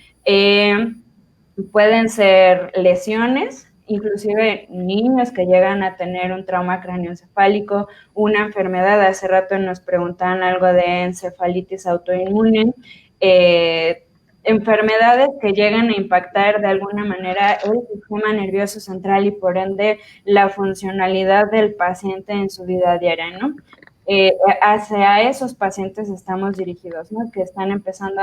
Pueden ser lesiones, inclusive niños que llegan a tener un trauma craneoencefálico, una enfermedad. Hace rato nos preguntaban algo de encefalitis autoinmune, enfermedades que llegan a impactar de alguna manera el sistema nervioso central y por ende la funcionalidad del paciente en su vida diaria, ¿no? Hacia esos pacientes estamos dirigidos, ¿no? Que están empezando,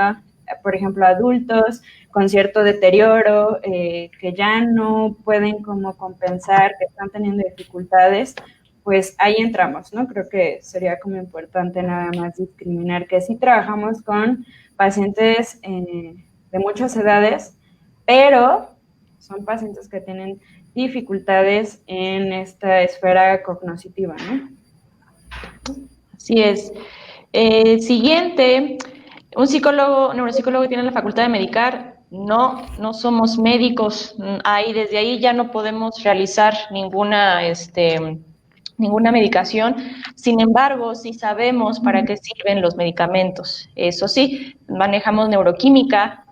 por ejemplo, adultos con cierto deterioro, que ya no pueden como compensar, que están teniendo dificultades, pues ahí entramos, ¿no? Creo que sería como importante nada más discriminar que sí trabajamos con pacientes de muchas edades, pero son pacientes que tienen dificultades en esta esfera cognitiva, ¿no? Así es. Siguiente, un neuropsicólogo tiene la facultad de medicar. No, no somos médicos. Ahí, desde ahí ya no podemos realizar ninguna medicación. Sin embargo, sí sabemos para qué sirven los medicamentos. Eso sí, manejamos neuroquímica,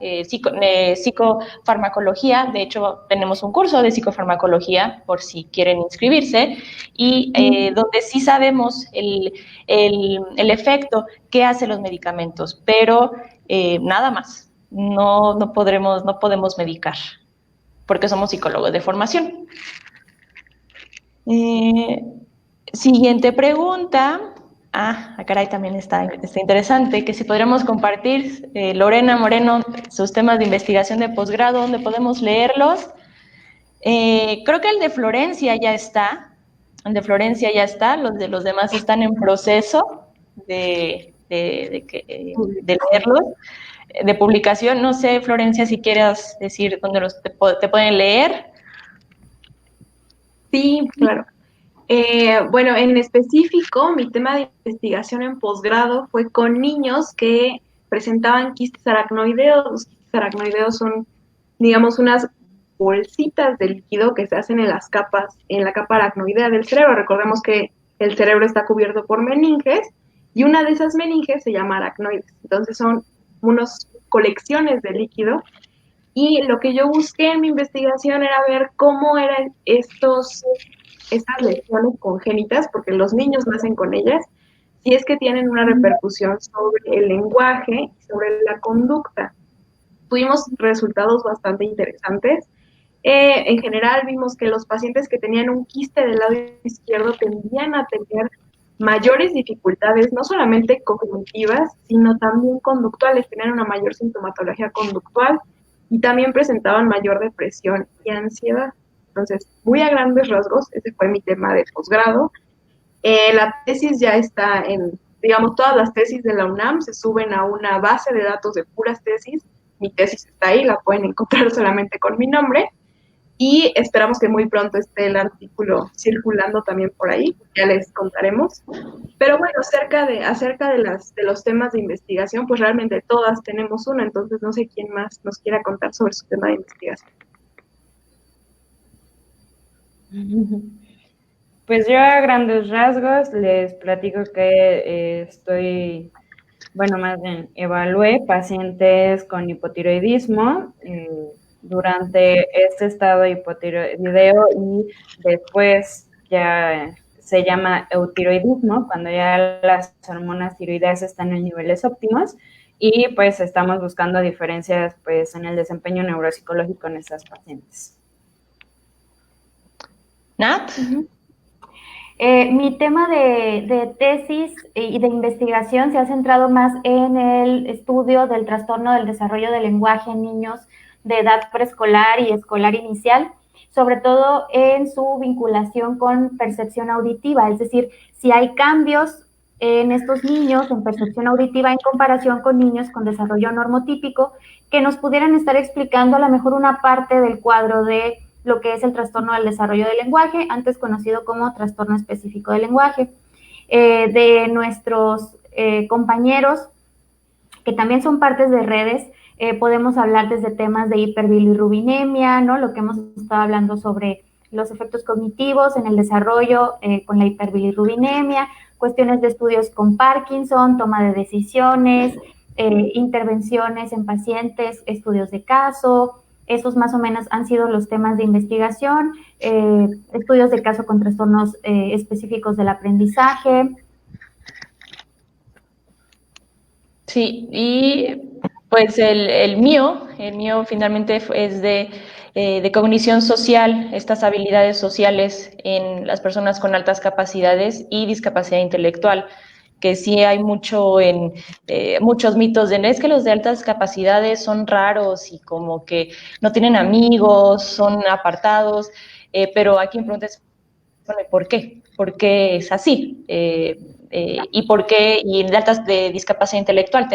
psicofarmacología. De hecho, tenemos un curso de psicofarmacología por si quieren inscribirse, y donde sí sabemos el efecto que hacen los medicamentos, pero nada más. No podemos medicar, porque somos psicólogos de formación. Siguiente pregunta. Caray, también está interesante, que si podríamos compartir, Lorena Moreno, sus temas de investigación de posgrado, ¿dónde podemos leerlos? Creo que el de Florencia ya está. Los demás están en proceso de leerlos, de publicación. No sé, Florencia, si quieras decir dónde te pueden leer. Sí, claro. Bueno, en específico, mi tema de investigación en posgrado fue con niños que presentaban quistes aracnoideos. Los quistes aracnoideos son, digamos, unas bolsitas de líquido que se hacen en la capa aracnoidea del cerebro. Recordemos que el cerebro está cubierto por meninges y una de esas meninges se llama aracnoides. Entonces son unas colecciones de líquido. Y lo que yo busqué en mi investigación era ver cómo eran estas lesiones congénitas, porque los niños nacen con ellas, si es que tienen una repercusión sobre el lenguaje y sobre la conducta. Tuvimos resultados bastante interesantes. En general vimos que los pacientes que tenían un quiste del lado izquierdo tendían a tener mayores dificultades, no solamente cognitivas, sino también conductuales, tenían una mayor sintomatología conductual y también presentaban mayor depresión y ansiedad. Entonces, muy a grandes rasgos, ese fue mi tema de posgrado. La tesis ya está digamos, todas las tesis de la UNAM se suben a una base de datos de puras tesis. Mi tesis está ahí, la pueden encontrar solamente con mi nombre. Y esperamos que muy pronto esté el artículo circulando también por ahí, ya les contaremos. Pero bueno, acerca de los temas de investigación, pues realmente todas tenemos una, entonces no sé quién más nos quiera contar sobre su tema de investigación. Pues yo a grandes rasgos les platico que más bien evalué pacientes con hipotiroidismo durante este estado de hipotiroideo y después ya se llama eutiroidismo, cuando ya las hormonas tiroideas están en niveles óptimos, y pues estamos buscando diferencias pues en el desempeño neuropsicológico en estas pacientes. Nat. Mi tema de tesis y de investigación se ha centrado más en el estudio del trastorno del desarrollo del lenguaje en niños de edad preescolar y escolar inicial, sobre todo en su vinculación con percepción auditiva, es decir, si hay cambios en estos niños en percepción auditiva en comparación con niños con desarrollo normotípico que nos pudieran estar explicando a lo mejor una parte del cuadro de lo que es el trastorno del desarrollo del lenguaje, antes conocido como trastorno específico del lenguaje. De nuestros compañeros, que también son partes de redes, podemos hablar desde temas de hiperbilirrubinemia, ¿no? Lo que hemos estado hablando sobre los efectos cognitivos en el desarrollo con la hiperbilirrubinemia, cuestiones de estudios con Parkinson, toma de decisiones, intervenciones en pacientes, estudios de caso. Esos más o menos han sido los temas de investigación, estudios de caso con trastornos específicos del aprendizaje. Sí, y Pues el mío finalmente es de cognición social, estas habilidades sociales en las personas con altas capacidades y discapacidad intelectual, que sí hay muchos mitos de es que los de altas capacidades son raros y como que no tienen amigos, son apartados, pero aquí me preguntas, bueno, ¿por qué? ¿Por qué es así? ¿Y por qué? Y de altas de discapacidad intelectual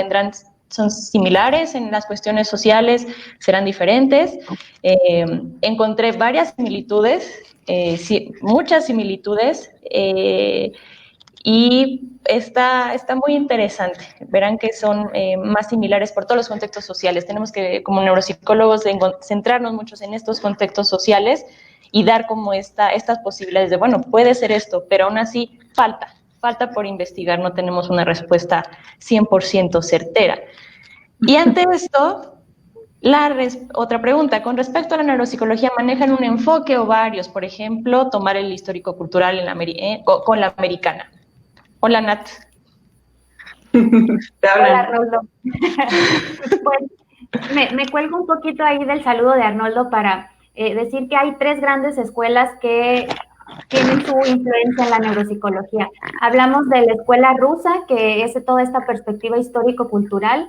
son similares en las cuestiones sociales, serán diferentes. Encontré varias similitudes, sí, muchas similitudes, y está muy interesante. Verán que son más similares por todos los contextos sociales. Tenemos que, como neuropsicólogos, centrarnos muchos en estos contextos sociales y dar como estas posibilidades de, bueno, puede ser esto, pero aún así falta por investigar, no tenemos una respuesta 100% certera. Y ante esto, otra pregunta, con respecto a la neuropsicología, ¿manejan un enfoque o varios? Por ejemplo, tomar el histórico-cultural con la americana. Hola, Nat. Hola, Arnoldo. Pues me cuelgo un poquito ahí del saludo de Arnoldo para decir que hay 3 grandes escuelas que tienen su influencia en la neuropsicología. Hablamos de la escuela rusa, que es toda esta perspectiva histórico-cultural.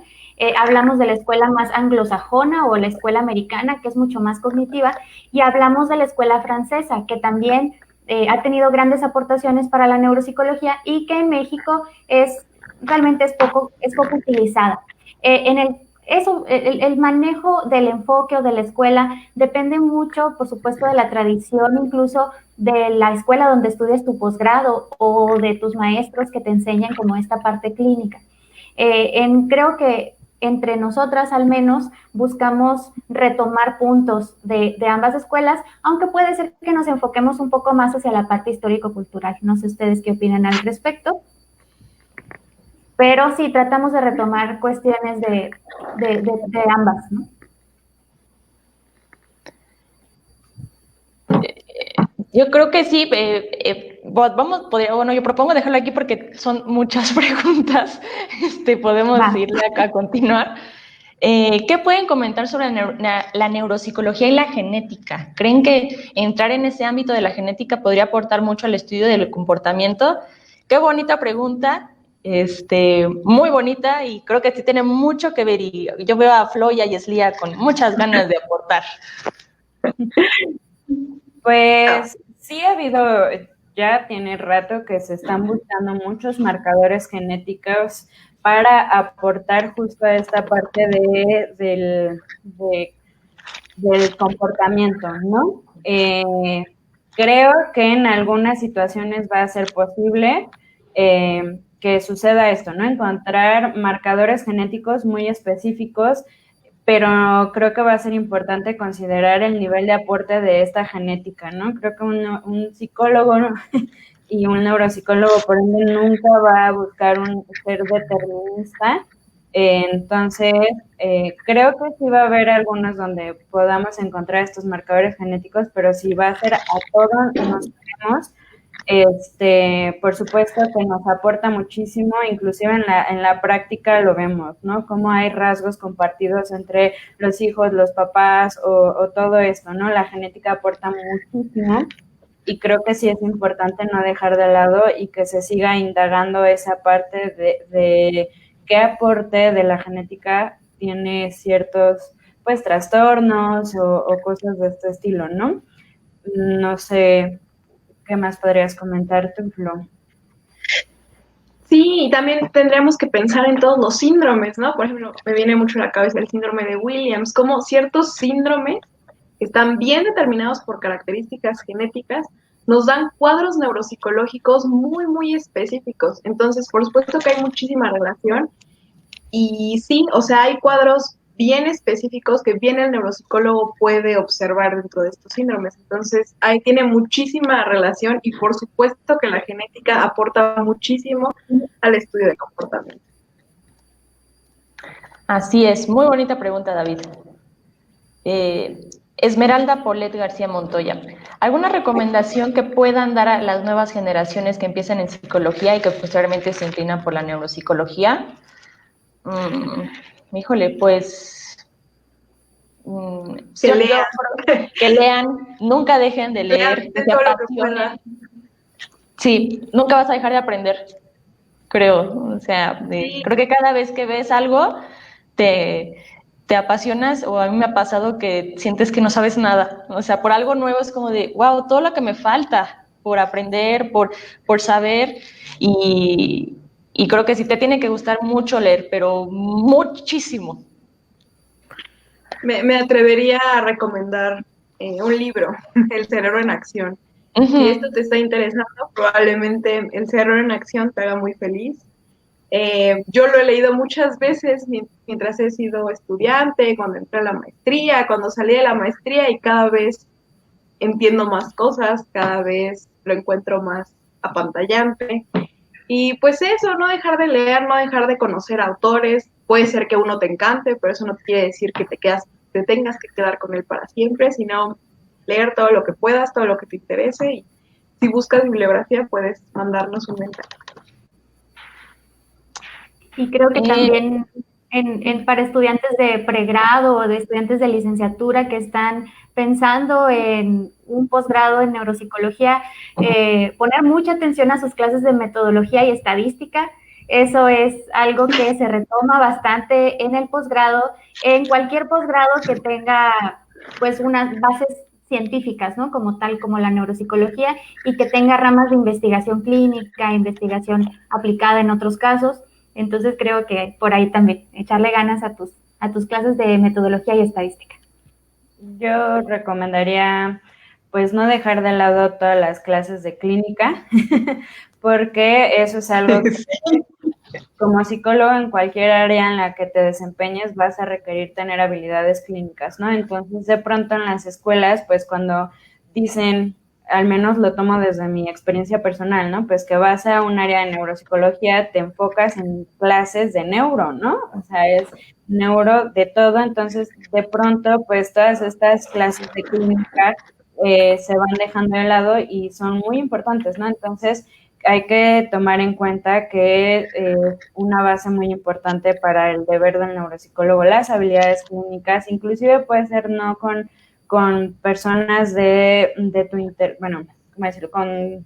Hablamos de la escuela más anglosajona o la escuela americana, que es mucho más cognitiva. Y hablamos de la escuela francesa, que también ha tenido grandes aportaciones para la neuropsicología y que en México realmente es poco utilizada. El manejo del enfoque o de la escuela depende mucho, por supuesto, de la tradición, incluso de la escuela donde estudias tu posgrado o de tus maestros que te enseñan como esta parte clínica. Creo que entre nosotras al menos buscamos retomar puntos de ambas escuelas, aunque puede ser que nos enfoquemos un poco más hacia la parte histórico-cultural. No sé ustedes qué opinan al respecto. Pero sí, tratamos de retomar cuestiones de ambas, ¿no? Yo creo que sí. Yo propongo dejarlo aquí porque son muchas preguntas. Podemos irle acá a continuar. ¿Qué pueden comentar sobre la neuropsicología y la genética? ¿Creen que entrar en ese ámbito de la genética podría aportar mucho al estudio del comportamiento? Qué bonita pregunta. Muy bonita, y creo que sí tiene mucho que ver, y yo veo a Flo y a Yeslia con muchas ganas de aportar. Pues sí ha habido, ya tiene rato que se están buscando muchos marcadores genéticos para aportar justo a esta parte del comportamiento, ¿no? Creo que en algunas situaciones va a ser posible que suceda esto, ¿no? Encontrar marcadores genéticos muy específicos, pero creo que va a ser importante considerar el nivel de aporte de esta genética, ¿no? Creo que un psicólogo, ¿no? y un neuropsicólogo, por ende, nunca va a buscar un ser determinista. Entonces, creo que sí va a haber algunos donde podamos encontrar estos marcadores genéticos, pero si va a ser a todos nos queremos, por supuesto que nos aporta muchísimo, inclusive en la práctica lo vemos, ¿no? Cómo hay rasgos compartidos entre los hijos, los papás o todo esto, ¿no? La genética aporta muchísimo y creo que sí es importante no dejar de lado y que se siga indagando esa parte de qué aporte de la genética tiene ciertos, pues, trastornos o cosas de este estilo, ¿no? No sé, ¿qué más podrías comentar tú, Flo? Sí, y también tendríamos que pensar en todos los síndromes, ¿no? Por ejemplo, me viene mucho a la cabeza el síndrome de Williams, como ciertos síndromes que están bien determinados por características genéticas, nos dan cuadros neuropsicológicos muy, muy específicos. Entonces, por supuesto que hay muchísima relación. Y sí, o sea, hay cuadros bien específicos que bien el neuropsicólogo puede observar dentro de estos síndromes. Entonces, ahí tiene muchísima relación y por supuesto que la genética aporta muchísimo al estudio del comportamiento. Así es, muy bonita pregunta, David. Esmeralda Polet García Montoya. ¿Alguna recomendación que puedan dar a las nuevas generaciones que empiezan en psicología y que posteriormente se inclinan por la neuropsicología? híjole, pues Que yo lean. creo que lean, nunca dejen de leer, Lean que se todo lo que apasionen. puedan. Sí, nunca vas a dejar de aprender, creo. O sea, Sí. creo que cada vez que ves algo, te apasionas, o a mí me ha pasado que sientes que no sabes nada. O sea, por algo nuevo es como de, wow, todo lo que me falta por aprender, por saber, y creo que sí te tiene que gustar mucho leer, pero muchísimo. Me atrevería a recomendar un libro, El cerebro en acción. Si esto Ujú. te está interesando, probablemente El cerebro en acción te haga muy feliz. Yo lo he leído muchas veces mientras he sido estudiante, cuando entré a la maestría, cuando salí de la maestría, y cada vez entiendo más cosas, cada vez lo encuentro más apantallante. Y pues eso, no dejar de leer, no dejar de conocer autores. Puede ser que uno te encante, pero eso no quiere decir que te tengas que quedar con él para siempre, sino leer todo lo que puedas, todo lo que te interese. Y si buscas bibliografía, puedes mandarnos un mensaje. Y creo que Eh, también para estudiantes de pregrado o de estudiantes de licenciatura que están pensando en un posgrado en neuropsicología, poner mucha atención a sus clases de metodología y estadística. Eso es algo que se retoma bastante en el posgrado, en cualquier posgrado que tenga pues unas bases científicas, ¿no? Como tal, como la neuropsicología, y que tenga ramas de investigación clínica, investigación aplicada en otros casos. Entonces creo que por ahí también, echarle ganas a tus clases de metodología y estadística. Yo recomendaría pues no dejar de lado todas las clases de clínica, porque eso es algo que como psicólogo en cualquier área en la que te desempeñes vas a requerir tener habilidades clínicas, ¿no? Entonces, de pronto en las escuelas, pues cuando dicen, al menos lo tomo desde mi experiencia personal, ¿no? Pues que vas a un área de neuropsicología, te enfocas en clases de neuro, ¿no? O sea, es neuro de todo, entonces de pronto, pues todas estas clases de clínica se van dejando de lado y son muy importantes, ¿no? Entonces, hay que tomar en cuenta que una base muy importante para el deber del neuropsicólogo, las habilidades clínicas, inclusive puede ser no con personas de tu bueno, ¿cómo decirlo? Con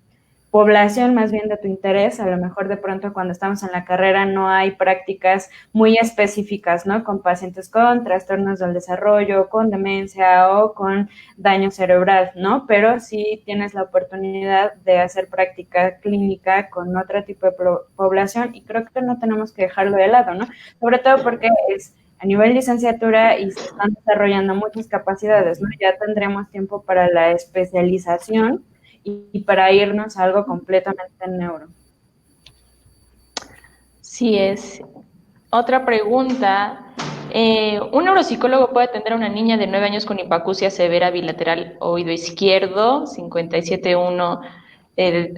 población más bien de tu interés, a lo mejor de pronto cuando estamos en la carrera no hay prácticas muy específicas, ¿no? Con pacientes con trastornos del desarrollo, con demencia o con daño cerebral, ¿no? Pero sí tienes la oportunidad de hacer práctica clínica con otro tipo de población y creo que no tenemos que dejarlo de lado, ¿no? Sobre todo porque es a nivel licenciatura y se están desarrollando muchas capacidades, ¿no? Ya tendremos tiempo para la especialización y para irnos a algo completamente neuro. Sí es. Otra pregunta. ¿Un neuropsicólogo puede atender a una niña de 9 años con hipacusia severa bilateral oído izquierdo, 57.1,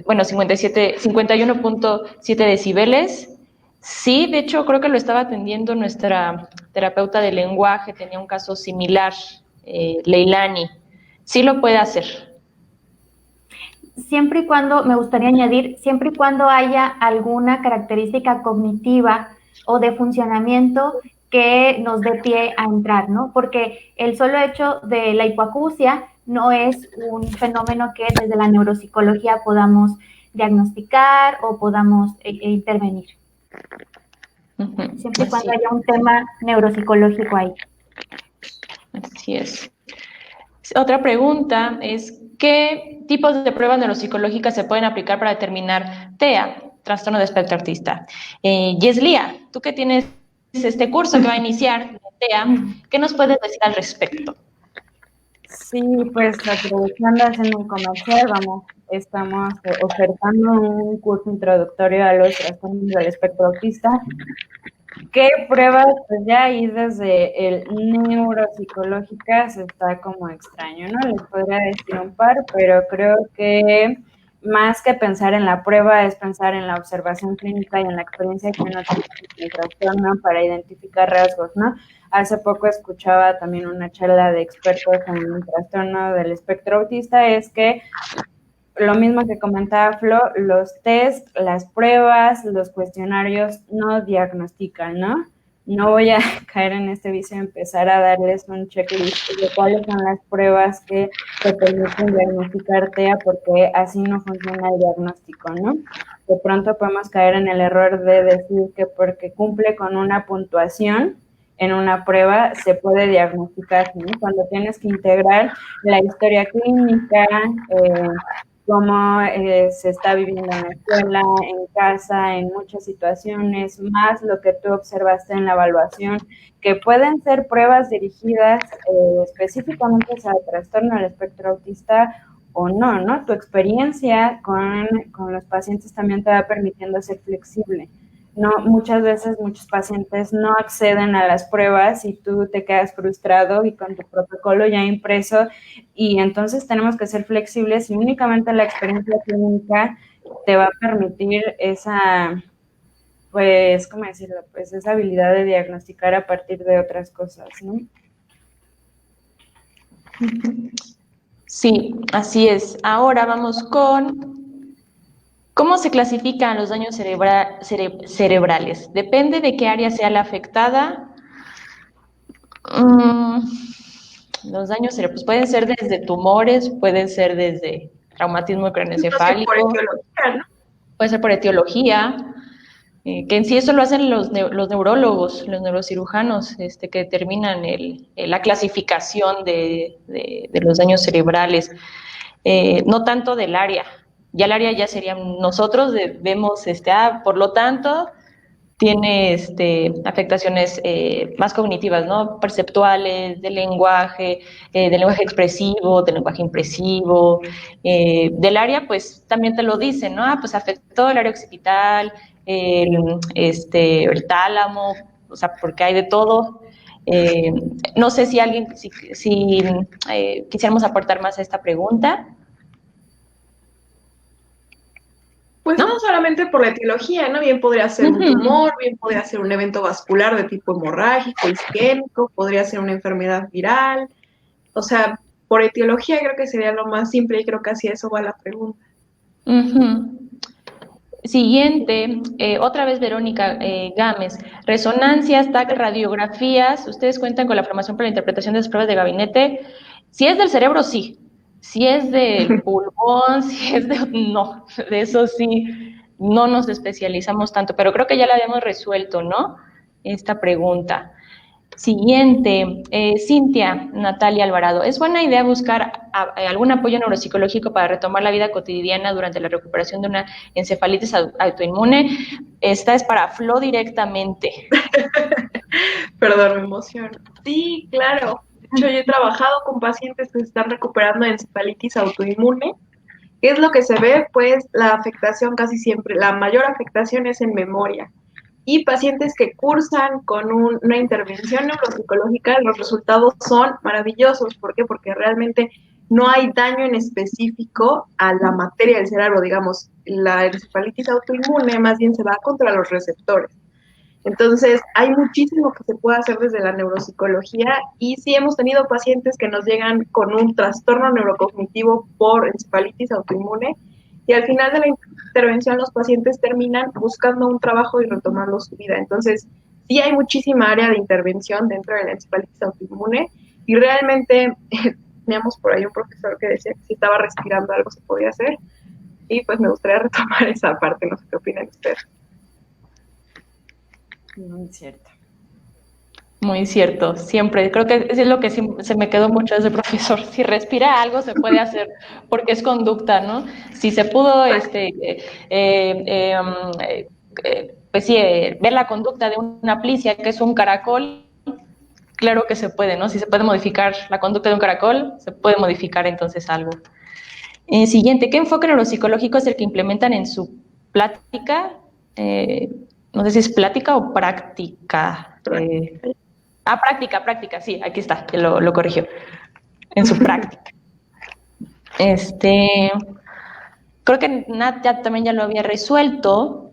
bueno, 51.7 decibeles? Sí, de hecho creo que lo estaba atendiendo nuestra terapeuta de lenguaje, tenía un caso similar, Leilani. Sí lo puede hacer. Siempre y cuando, me gustaría añadir, siempre y cuando haya alguna característica cognitiva o de funcionamiento que nos dé pie a entrar, ¿no? Porque el solo hecho de la hipoacusia no es un fenómeno que desde la neuropsicología podamos diagnosticar o podamos intervenir. Siempre y cuando haya un tema neuropsicológico ahí. Así es. Otra pregunta es, ¿qué tipos de pruebas neuropsicológicas se pueden aplicar para determinar TEA, trastorno de espectro autista? Yeslia, tú que tienes este curso que va a iniciar de TEA, ¿qué nos puedes decir al respecto? Sí, pues aprovechando haciendo un comercial, estamos ofertando un curso introductorio a los trastornos del espectro autista. ¿Qué pruebas? Pues ya ahí desde el neuropsicológica se está como extraño, ¿no? Les podría decir un par, pero creo que más que pensar en la prueba es pensar en la observación clínica y en la experiencia que uno tiene con el trastorno para identificar rasgos, ¿no? Hace poco escuchaba también una charla de expertos en el trastorno del espectro autista, es que lo mismo que comentaba Flo, los test, las pruebas, los cuestionarios no diagnostican, ¿no? no voy a caer en este vicio de empezar a darles un checklist de cuáles son las pruebas que te permiten diagnosticar TEA, porque así no funciona el diagnóstico, ¿no? De pronto podemos caer en el error de decir que porque cumple con una puntuación en una prueba se puede diagnosticar, ¿no? Cuando tienes que integrar la historia clínica, cómo se está viviendo en la escuela, en casa, en muchas situaciones, más lo que tú observaste en la evaluación, que pueden ser pruebas dirigidas específicamente hacia el trastorno del espectro autista o no, ¿no? Tu experiencia con los pacientes también te va permitiendo ser flexible. No, muchas veces muchos pacientes no acceden a las pruebas y tú te quedas frustrado y con tu protocolo ya impreso, y entonces tenemos que ser flexibles y únicamente la experiencia clínica te va a permitir esa, pues, ¿cómo decirlo? Pues esa habilidad de diagnosticar a partir de otras cosas, ¿no? Sí, así es. Ahora vamos con ¿cómo se clasifican los daños cerebrales? Depende de qué área sea la afectada. Los daños cerebrales pueden ser desde tumores, pueden ser desde traumatismo craneoencefálico, Por etiología, ¿no? puede ser por etiología, que en sí eso lo hacen los neurólogos, los neurocirujanos, que determinan la clasificación de los daños cerebrales, no tanto del área. Ya el área ya serían nosotros, vemos, por lo tanto, tiene afectaciones más cognitivas, ¿no? Perceptuales, del lenguaje expresivo, del lenguaje impresivo. Del área, pues también te lo dicen, ¿no? Pues afectó el área occipital, el tálamo, o sea, porque hay de todo. No sé si alguien, si quisiéramos aportar más a esta pregunta. Pues no solamente por la etiología, ¿no? Bien podría ser un tumor, bien podría ser un evento vascular de tipo hemorrágico, isquémico, podría ser una enfermedad viral. O sea, por etiología creo que sería lo más simple y creo que así eso va la pregunta. Siguiente, otra vez Verónica Gámez. Resonancias, TAC, radiografías. ¿Ustedes cuentan con la formación para la interpretación de las pruebas de gabinete? Si es del cerebro, sí. Si es del pulmón, si es de... No, de eso sí, no nos especializamos tanto, pero creo que ya la habíamos resuelto, ¿no? Esta pregunta. Siguiente, Cintia Natalia Alvarado. ¿Es buena idea buscar algún apoyo neuropsicológico para retomar la vida cotidiana durante la recuperación de una encefalitis autoinmune? Esta es para Flo directamente. Perdón, me emociono. Sí, claro. De hecho, yo he trabajado con pacientes que se están recuperando de encefalitis autoinmune. ¿Qué es lo que se ve? Pues la afectación casi siempre, la mayor afectación es en memoria. Y pacientes que cursan con una intervención neuropsicológica, los resultados son maravillosos. ¿Por qué? Porque realmente no hay daño en específico a la materia del cerebro, digamos. La encefalitis autoinmune más bien se va contra los receptores. Entonces, hay muchísimo que se puede hacer desde la neuropsicología y sí hemos tenido pacientes que nos llegan con un trastorno neurocognitivo por encefalitis autoinmune y al final de la intervención los pacientes terminan buscando un trabajo y retomando su vida. Entonces, sí hay muchísima área de intervención dentro de la encefalitis autoinmune y realmente teníamos por ahí un profesor que decía que si estaba respirando algo se podía hacer y pues me gustaría retomar esa parte, no sé qué opinan ustedes. Muy cierto. Muy cierto, siempre. Creo que es lo que se me quedó mucho desde profesor. Si respira algo, se puede hacer, porque es conducta, ¿no? Si se pudo, pues sí, ver la conducta de una plicia, que es un caracol, claro que se puede, ¿no? Si se puede modificar la conducta de un caracol, se puede modificar entonces algo. Siguiente, ¿qué enfoque neuropsicológico es el que implementan en su plática? No sé si es plática o práctica. Práctica, sí, aquí está, que lo corrigió. En su práctica. Creo que Nat también ya lo había resuelto.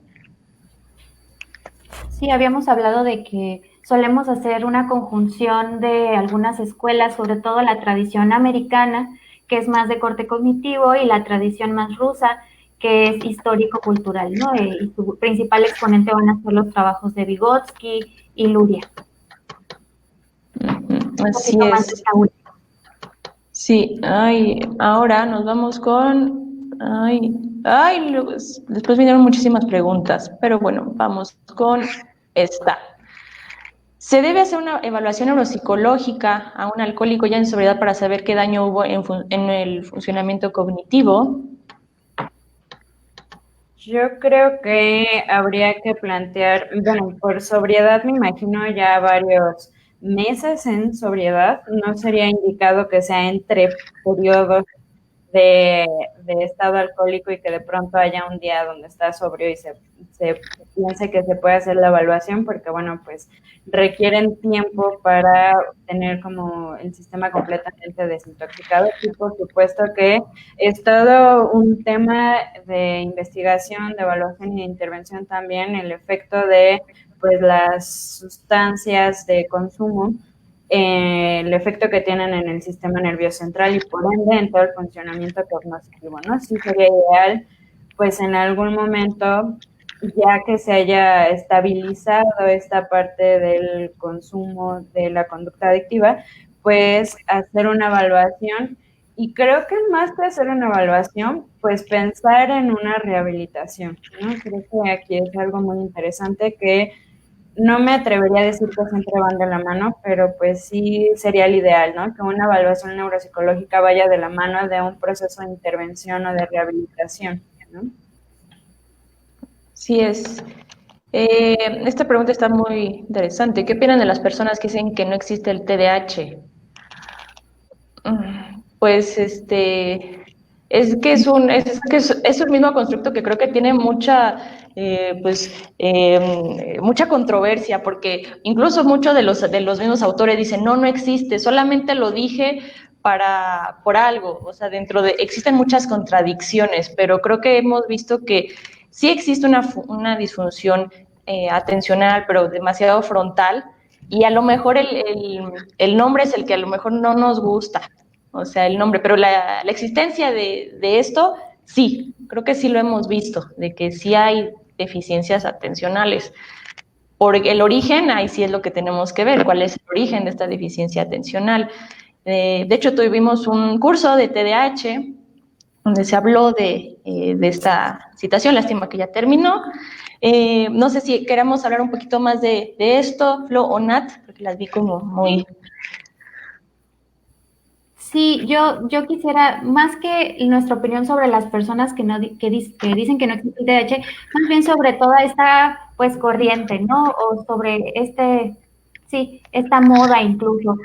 Sí, habíamos hablado de que solemos hacer una conjunción de algunas escuelas, sobre todo la tradición americana, que es más de corte cognitivo, y la tradición más rusa, que es histórico-cultural, ¿no? Y su principal exponente van a ser los trabajos de Vygotsky y Luria. Así es. Sí, ahora nos vamos con, después vinieron muchísimas preguntas, pero bueno, vamos con esta. ¿Se debe hacer una evaluación neuropsicológica a un alcohólico ya en sobriedad para saber qué daño hubo en el funcionamiento cognitivo? Yo creo que habría que plantear, bueno, por sobriedad me imagino ya varios meses en sobriedad, no sería indicado que sea entre periodos de estado alcohólico y que de pronto haya un día donde está sobrio y se piense que se puede hacer la evaluación, porque bueno, pues requieren tiempo para tener como el sistema completamente desintoxicado, y por supuesto que es todo un tema de investigación, de evaluación y de intervención también, el efecto de pues las sustancias de consumo, el efecto que tienen en el sistema nervioso central y por ende en todo el funcionamiento cognitivo, ¿no? Sí sería ideal, pues en algún momento, ya que se haya estabilizado esta parte del consumo de la conducta adictiva, pues hacer una evaluación. Y creo que más que hacer una evaluación, pues pensar en una rehabilitación, ¿no? Creo que aquí es algo muy interesante que no me atrevería a decir que siempre van de la mano, pero pues sí sería el ideal, ¿no? Que una evaluación neuropsicológica vaya de la mano de un proceso de intervención o de rehabilitación, ¿no? Sí es. Esta pregunta está muy interesante. ¿Qué opinan de las personas que dicen que no existe el TDAH? Pues es que es un mismo constructo que creo que tiene mucha controversia, porque incluso muchos de los mismos autores dicen, no existe, solamente lo dije por algo, o sea, existen muchas contradicciones, pero creo que hemos visto que sí existe una disfunción atencional, pero demasiado frontal, y a lo mejor el nombre es el que a lo mejor no nos gusta, o sea, el nombre, pero la existencia de esto, sí, creo que sí lo hemos visto, de que sí hay deficiencias atencionales. Por el origen, ahí sí es lo que tenemos que ver, cuál es el origen de esta deficiencia atencional. De hecho, tuvimos un curso de TDAH donde se habló de esta situación, lástima que ya terminó. No sé si queramos hablar un poquito más de esto, Flo o Nat, porque las vi como muy... Sí, yo quisiera, más que nuestra opinión sobre las personas que dicen que no existe el TDAH, más bien sobre toda esta pues corriente, ¿no? O sobre esta moda incluso.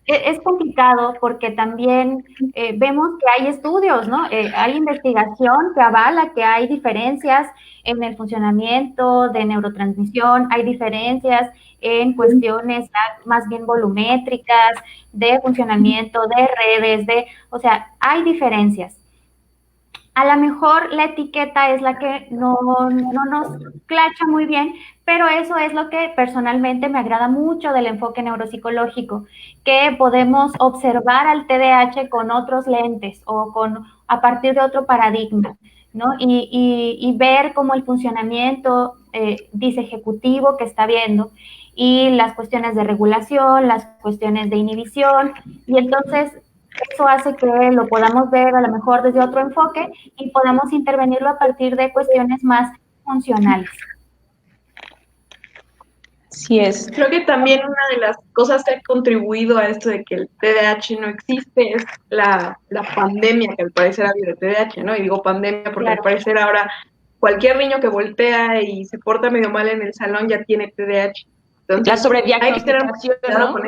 Es complicado porque también vemos que hay estudios, ¿no? Hay investigación que avala que hay diferencias en el funcionamiento de neurotransmisión, hay diferencias en cuestiones más bien volumétricas, de funcionamiento, de redes, o sea, hay diferencias. A lo mejor la etiqueta es la que no nos clacha muy bien, pero eso es lo que personalmente me agrada mucho del enfoque neuropsicológico, que podemos observar al TDAH con otros lentes o a partir de otro paradigma, ¿no? Y ver cómo el funcionamiento disejecutivo que está viendo y las cuestiones de regulación, las cuestiones de inhibición, y entonces eso hace que lo podamos ver a lo mejor desde otro enfoque y podamos intervenirlo a partir de cuestiones más funcionales. Sí es. Creo que también una de las cosas que ha contribuido a esto de que el TDAH no existe es la pandemia que al parecer ha habido de TDAH, ¿no? Y digo pandemia porque claro, al parecer ahora cualquier niño que voltea y se porta medio mal en el salón ya tiene TDAH. Entonces, la sobrediagnosticación, hay que tener mucho cuidado, ¿no?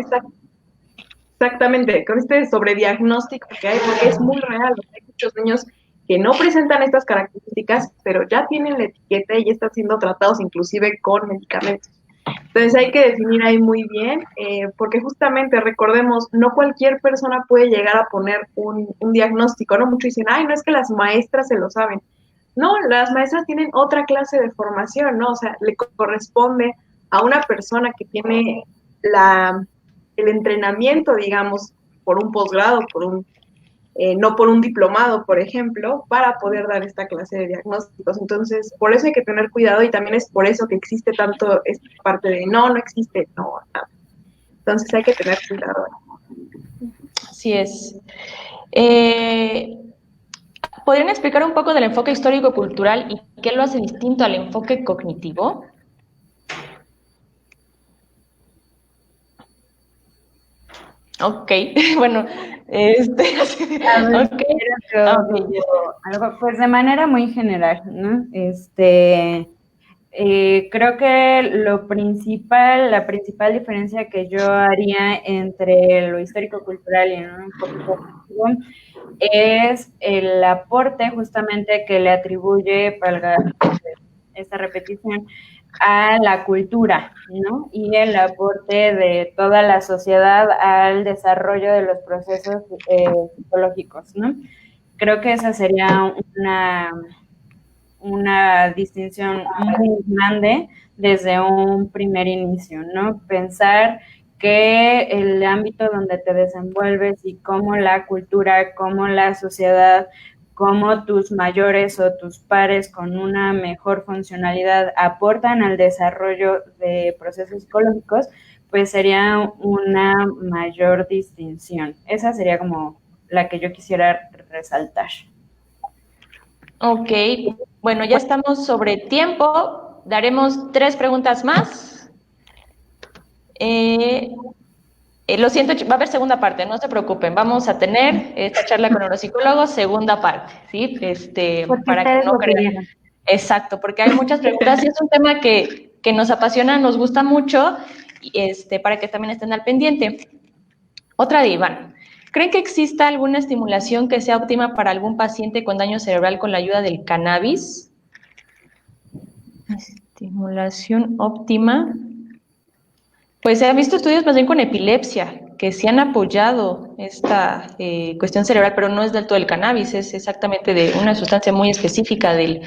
Exactamente, con este sobrediagnóstico que hay, porque es muy real. Hay muchos niños que no presentan estas características, pero ya tienen la etiqueta y ya están siendo tratados inclusive con medicamentos. Entonces hay que definir ahí muy bien, porque justamente recordemos, no cualquier persona puede llegar a poner un diagnóstico, ¿no? Muchos dicen, no es que las maestras se lo saben. No, las maestras tienen otra clase de formación, ¿no? O sea, le corresponde a una persona que tiene el entrenamiento, digamos, por un posgrado, por un no por un diplomado, por ejemplo, para poder dar esta clase de diagnósticos. Entonces, por eso hay que tener cuidado y también es por eso que existe tanto esta parte de no existe, no, nada. Entonces hay que tener cuidado. Así es. ¿Podrían explicar un poco del enfoque histórico-cultural y qué lo hace distinto al enfoque cognitivo? Ok, bueno, okay. Algo, pues de manera muy general, ¿no? Creo que la principal diferencia que yo haría entre lo histórico-cultural y un enfoque cognitivo es el aporte justamente que le atribuye, valga esta repetición, a la cultura, ¿no? Y el aporte de toda la sociedad al desarrollo de los procesos psicológicos, ¿no? Creo que esa sería una distinción muy grande desde un primer inicio, ¿no? Pensar que el ámbito donde te desenvuelves y cómo la cultura, cómo la sociedad, cómo tus mayores o tus pares con una mejor funcionalidad aportan al desarrollo de procesos psicológicos, pues sería una mayor distinción. Esa sería como la que yo quisiera resaltar. Ok, bueno, ya estamos sobre tiempo. Daremos 3 preguntas más. Lo siento, va a haber segunda parte, no se preocupen. Vamos a tener esta charla con neuropsicólogos, segunda parte, ¿sí? Para que no crean. Exacto, porque hay muchas preguntas y es un tema que nos apasiona, nos gusta mucho, para que también estén al pendiente. Otra de Iván. ¿Creen que exista alguna estimulación que sea óptima para algún paciente con daño cerebral con la ayuda del cannabis? Estimulación óptima. Pues se han visto estudios más bien con epilepsia, que sí han apoyado esta cuestión cerebral, pero no es del todo el cannabis, es exactamente de una sustancia muy específica del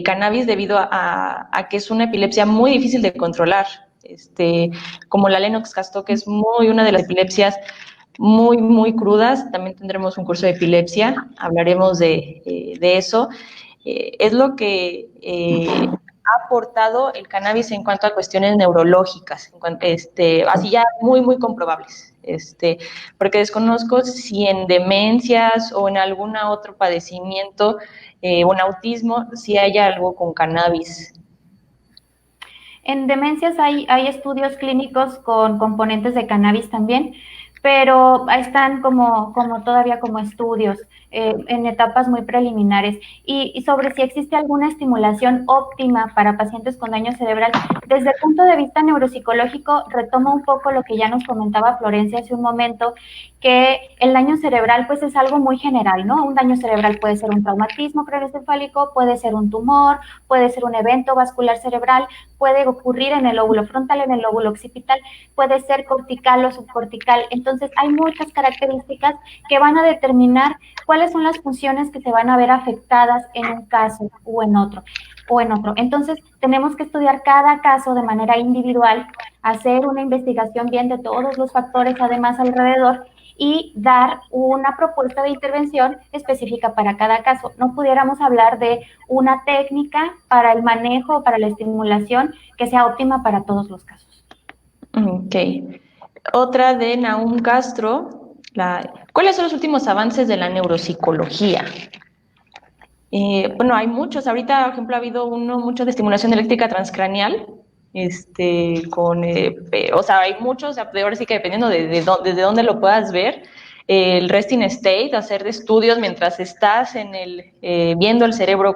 cannabis debido a que es una epilepsia muy difícil de controlar, como la Lennox-Gastaut, que es una de las epilepsias muy, muy crudas. También tendremos un curso de epilepsia, hablaremos de eso. Es lo que ha aportado el cannabis en cuanto a cuestiones neurológicas, así ya muy, muy comprobables. Porque desconozco si en demencias o en algún otro padecimiento o en autismo, si hay algo con cannabis. En demencias hay estudios clínicos con componentes de cannabis también, pero están como todavía como estudios en etapas muy preliminares. Y sobre si existe alguna estimulación óptima para pacientes con daño cerebral, desde el punto de vista neuropsicológico, retomo un poco lo que ya nos comentaba Florencia hace un momento, que el daño cerebral pues es algo muy general, ¿no? Un daño cerebral puede ser un traumatismo craneoencefálico, puede ser un tumor, puede ser un evento vascular cerebral, puede ocurrir en el lóbulo frontal, en el lóbulo occipital, puede ser cortical o subcortical. Entonces, hay muchas características que van a determinar cuáles son las funciones que se van a ver afectadas en un caso o en otro. Entonces, tenemos que estudiar cada caso de manera individual, hacer una investigación bien de todos los factores además alrededor y dar una propuesta de intervención específica para cada caso. No pudiéramos hablar de una técnica para el manejo, para la estimulación, que sea óptima para todos los casos. Ok. Otra de Nahum Castro. ¿Cuáles son los últimos avances de la neuropsicología? Bueno, hay muchos. Ahorita, por ejemplo, ha habido mucho de estimulación eléctrica transcranial. Hay muchos, ahora sí que dependiendo desde dónde lo puedas ver, el resting state, hacer estudios mientras estás viendo el cerebro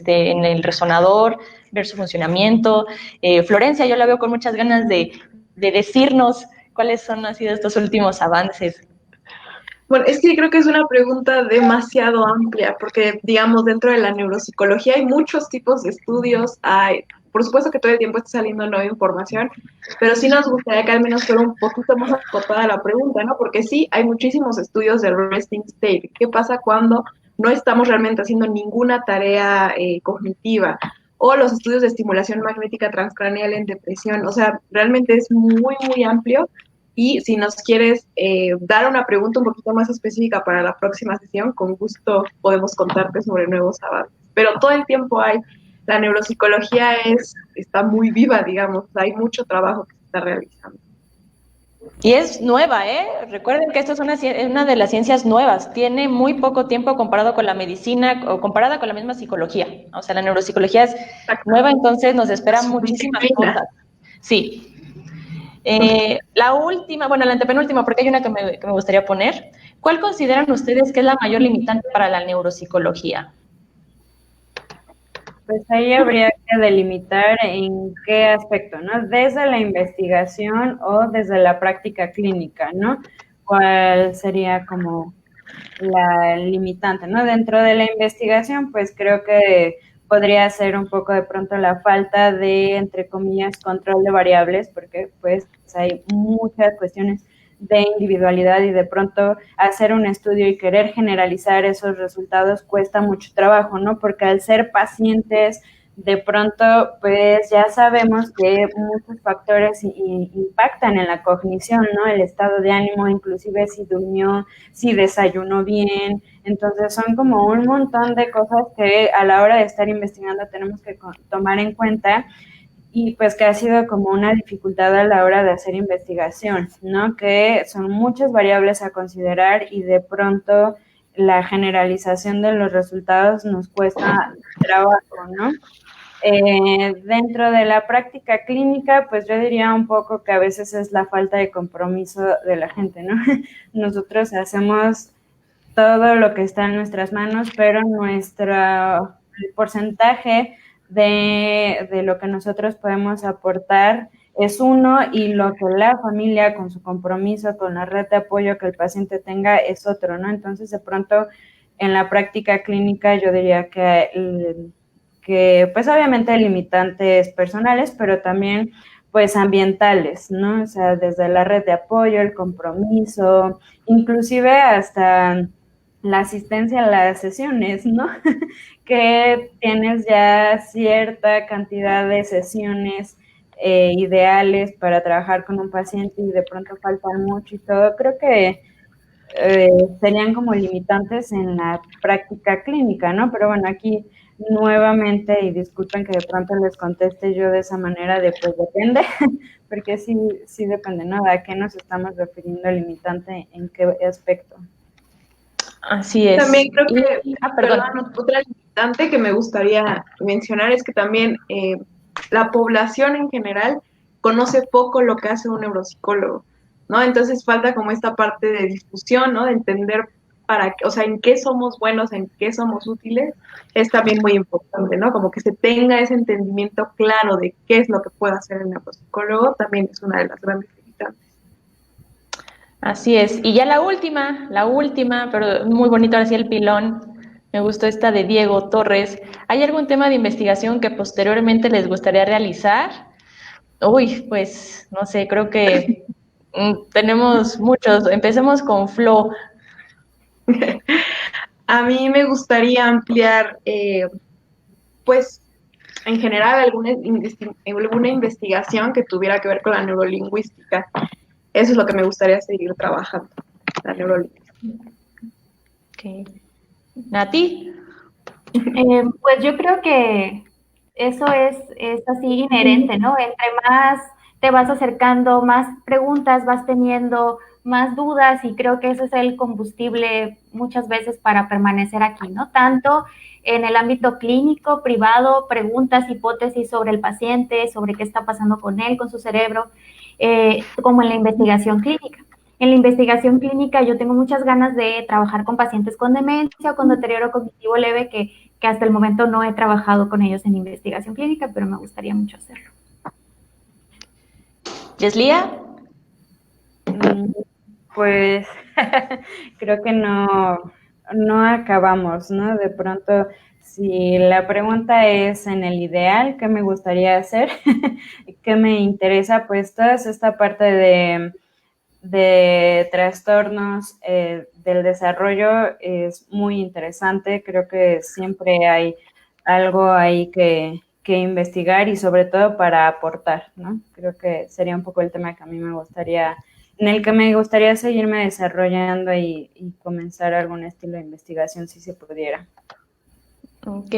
en el resonador, ver su funcionamiento. Florencia, yo la veo con muchas ganas de decirnos cuáles han sido estos últimos avances. Bueno, es que creo que es una pregunta demasiado amplia, porque, digamos, dentro de la neuropsicología hay muchos tipos de estudios, por supuesto que todo el tiempo está saliendo nueva información, pero sí nos gustaría que al menos fuera un poquito más acotada la pregunta, ¿no? Porque sí, hay muchísimos estudios del resting state. ¿Qué pasa cuando no estamos realmente haciendo ninguna tarea cognitiva? O los estudios de estimulación magnética transcranial en depresión. O sea, realmente es muy, muy amplio. Y si nos quieres dar una pregunta un poquito más específica para la próxima sesión, con gusto podemos contarte sobre nuevos avances. Pero todo el tiempo la neuropsicología está muy viva, digamos, hay mucho trabajo que se está realizando. Y es nueva, ¿eh? Recuerden que esto es una de las ciencias nuevas. Tiene muy poco tiempo comparado con la medicina o comparada con la misma psicología. O sea, la neuropsicología es nueva, entonces nos esperan muchísimas cosas. Sí. La última, bueno, la antepenúltima, porque hay una que me gustaría poner. ¿Cuál consideran ustedes que es la mayor limitante para la neuropsicología? Pues ahí habría que delimitar en qué aspecto, ¿no? Desde la investigación o desde la práctica clínica, ¿no? ¿Cuál sería como la limitante, ¿no? Dentro de la investigación, pues creo que podría ser un poco de pronto la falta de, entre comillas, control de variables, porque pues hay muchas cuestiones de individualidad y de pronto hacer un estudio y querer generalizar esos resultados cuesta mucho trabajo, ¿no? Porque al ser pacientes, de pronto, pues ya sabemos que muchos factores impactan en la cognición, ¿no? El estado de ánimo, inclusive si durmió, si desayunó bien. Entonces son como un montón de cosas que a la hora de estar investigando tenemos que tomar en cuenta y pues que ha sido como una dificultad a la hora de hacer investigación, ¿no? Que son muchas variables a considerar y de pronto la generalización de los resultados nos cuesta trabajo, ¿no? Dentro de la práctica clínica, pues yo diría un poco que a veces es la falta de compromiso de la gente, ¿no? Nosotros hacemos todo lo que está en nuestras manos, pero el porcentaje de lo que nosotros podemos aportar es uno y lo que la familia con su compromiso, con la red de apoyo que el paciente tenga es otro, ¿no? Entonces, de pronto, en la práctica clínica yo diría que pues obviamente limitantes personales, pero también pues ambientales, ¿no? O sea, desde la red de apoyo, el compromiso, inclusive hasta la asistencia a las sesiones, ¿no? Que tienes ya cierta cantidad de sesiones ideales para trabajar con un paciente y de pronto faltan mucho y todo. Creo que serían como limitantes en la práctica clínica, ¿no? Pero bueno, aquí nuevamente, y disculpen que de pronto les conteste yo de esa manera de pues depende, porque sí depende, ¿no? ¿A qué nos estamos refiriendo limitante? ¿En qué aspecto? Así es. También creo que, perdón. Otra limitante que me gustaría mencionar es que también la población en general conoce poco lo que hace un neuropsicólogo, ¿no? Entonces falta como esta parte de discusión, ¿no? De entender o sea, en qué somos buenos, en qué somos útiles, es también muy importante, ¿no? Como que se tenga ese entendimiento claro de qué es lo que puede hacer el neuropsicólogo, también es una de las grandes limitantes. Así es. Y ya la última, pero muy bonito así el pilón. Me gustó esta de Diego Torres. ¿Hay algún tema de investigación que posteriormente les gustaría realizar? Uy, pues no sé, creo que tenemos muchos. Empecemos con Flo. A mí me gustaría ampliar, pues, en general, alguna investigación que tuviera que ver con la neurolingüística. Eso es lo que me gustaría seguir trabajando, la neurolingüística. Okay. ¿Nati? Pues yo creo que eso es así inherente, ¿no? Entre más te vas acercando, más preguntas vas teniendo, más dudas, y creo que ese es el combustible muchas veces para permanecer aquí, ¿no? Tanto en el ámbito clínico, privado, preguntas, hipótesis sobre el paciente, sobre qué está pasando con él, con su cerebro, como en la investigación clínica. En la investigación clínica yo tengo muchas ganas de trabajar con pacientes con demencia o con deterioro cognitivo leve que hasta el momento no he trabajado con ellos en investigación clínica, pero me gustaría mucho hacerlo. ¿Yeslia? Pues creo que no acabamos, ¿no? De pronto, si la pregunta es en el ideal, ¿qué me gustaría hacer? ¿Qué me interesa? Pues toda esta parte de trastornos del desarrollo es muy interesante. Creo que siempre hay algo ahí que investigar y sobre todo para aportar, ¿no? Creo que sería un poco el tema que a mí me gustaría en el que me gustaría seguirme desarrollando y comenzar algún estilo de investigación si se pudiera. Ok,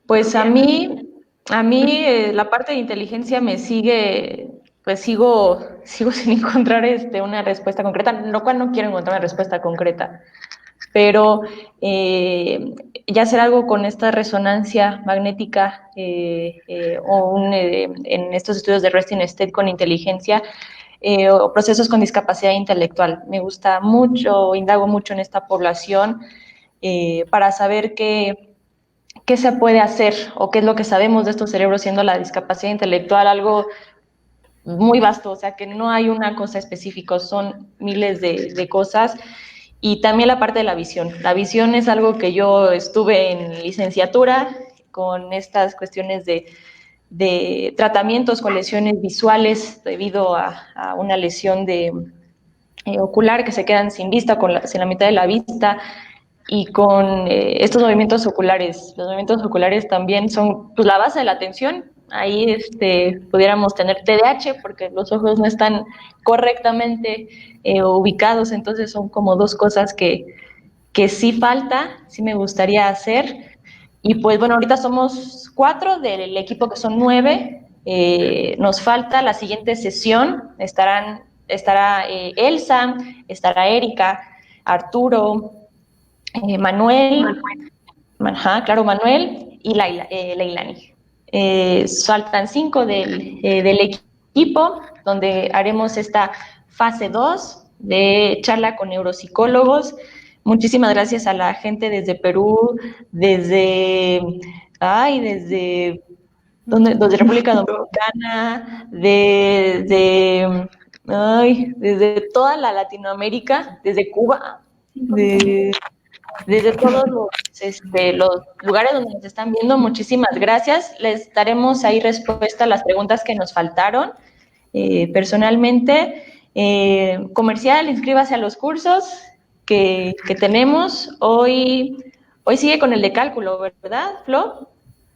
pues a mí la parte de inteligencia me sigue, pues sigo sin encontrar una respuesta concreta, lo cual no quiero encontrar una respuesta concreta, pero ya hacer algo con esta resonancia magnética en estos estudios de resting state con inteligencia o procesos con discapacidad intelectual. Me gusta mucho, indago mucho en esta población para saber qué se puede hacer o qué es lo que sabemos de estos cerebros siendo la discapacidad intelectual algo muy vasto, o sea que no hay una cosa específica, son miles de cosas. Y también la parte de la visión. La visión es algo que yo estuve en licenciatura con estas cuestiones de tratamientos con lesiones visuales debido a una lesión ocular que se quedan sin vista, sin la mitad de la vista, y con estos movimientos oculares. Los movimientos oculares también son pues, la base de la atención. Ahí pudiéramos tener TDAH porque los ojos no están correctamente ubicados, entonces son como dos cosas que sí falta, sí me gustaría hacer. Y pues bueno, ahorita somos 4 del equipo que son 9. Nos falta la siguiente sesión, estará Elsa, estará Erika, Arturo, Manuel, Manuel y Leilani. Faltan 5 del equipo, donde haremos esta fase 2 de charla con neuropsicólogos. Muchísimas gracias a la gente desde Perú, desde República Dominicana, desde toda la Latinoamérica, desde Cuba, desde todos los lugares donde nos están viendo. Muchísimas gracias. Les daremos ahí respuesta a las preguntas que nos faltaron. Personalmente, comercial, inscríbase a los cursos que tenemos. Hoy sigue con el de cálculo, ¿verdad, Flo?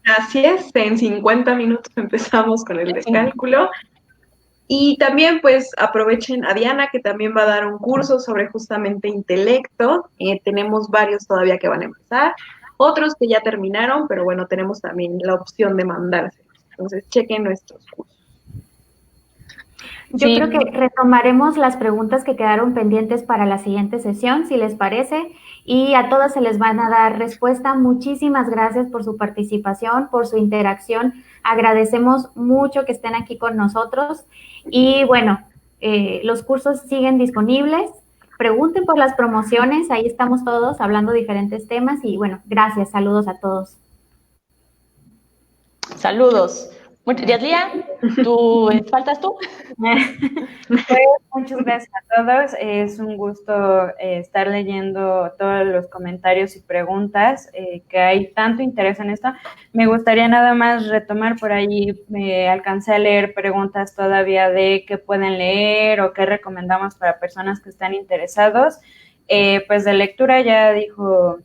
Así es, en 50 minutos empezamos con el de cálculo. Y también pues aprovechen a Diana, que también va a dar un curso sobre justamente intelecto. Tenemos varios todavía que van a empezar, otros que ya terminaron, pero bueno, tenemos también la opción de mandarse. Entonces chequen nuestros cursos. Yo creo que retomaremos las preguntas que quedaron pendientes para la siguiente sesión, si les parece, y a todas se les van a dar respuesta. Muchísimas gracias por su participación, por su interacción. Agradecemos mucho que estén aquí con nosotros y bueno, los cursos siguen disponibles. Pregunten por las promociones, ahí estamos todos hablando diferentes temas y bueno, gracias, saludos a todos. Saludos. Yaslía, ¿faltas tú? Pues, muchas gracias a todos. Es un gusto estar leyendo todos los comentarios y preguntas, que hay tanto interés en esto. Me gustaría nada más retomar por ahí, alcancé a leer preguntas todavía de qué pueden leer o qué recomendamos para personas que están interesados. Pues de lectura ya dijo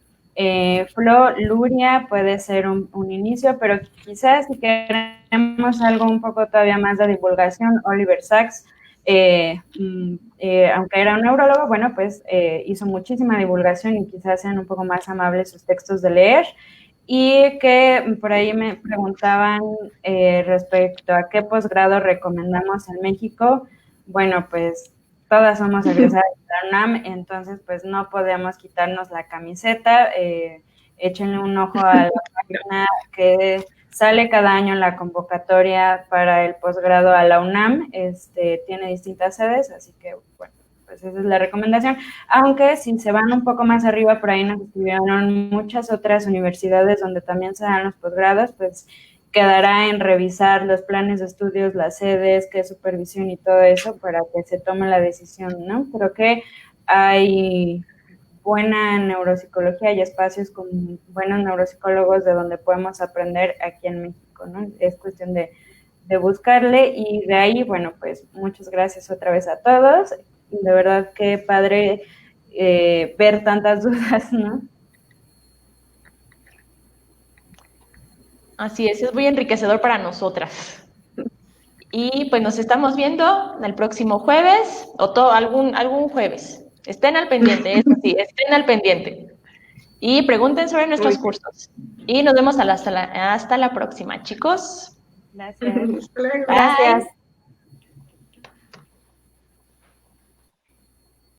Flo, Luria puede ser un inicio, pero quizás si queremos algo un poco todavía más de divulgación, Oliver Sacks, aunque era un neurólogo, bueno, pues hizo muchísima divulgación y quizás sean un poco más amables sus textos de leer. Y que por ahí me preguntaban respecto a qué posgrado recomendamos en México. Bueno, pues todas somos egresadas de la UNAM, entonces pues no podemos quitarnos la camiseta. Échenle un ojo a la página que sale cada año en la convocatoria para el posgrado a la UNAM. Tiene distintas sedes, así que bueno, pues esa es la recomendación. Aunque si se van un poco más arriba, por ahí nos escribieron muchas otras universidades donde también se dan los posgrados, pues quedará en revisar los planes de estudios, las sedes, qué supervisión y todo eso para que se tome la decisión, ¿no? Creo que hay buena neuropsicología y espacios con buenos neuropsicólogos de donde podemos aprender aquí en México, ¿no? Es cuestión de buscarle y de ahí, bueno, pues muchas gracias otra vez a todos. De verdad que padre ver tantas dudas, ¿no? Así es muy enriquecedor para nosotras. Y pues nos estamos viendo el próximo jueves o algún jueves. Estén al pendiente, eso sí, estén al pendiente. Y pregunten sobre nuestros cursos. Y nos vemos hasta la próxima, chicos. Gracias. Hasta luego. Bye. Gracias.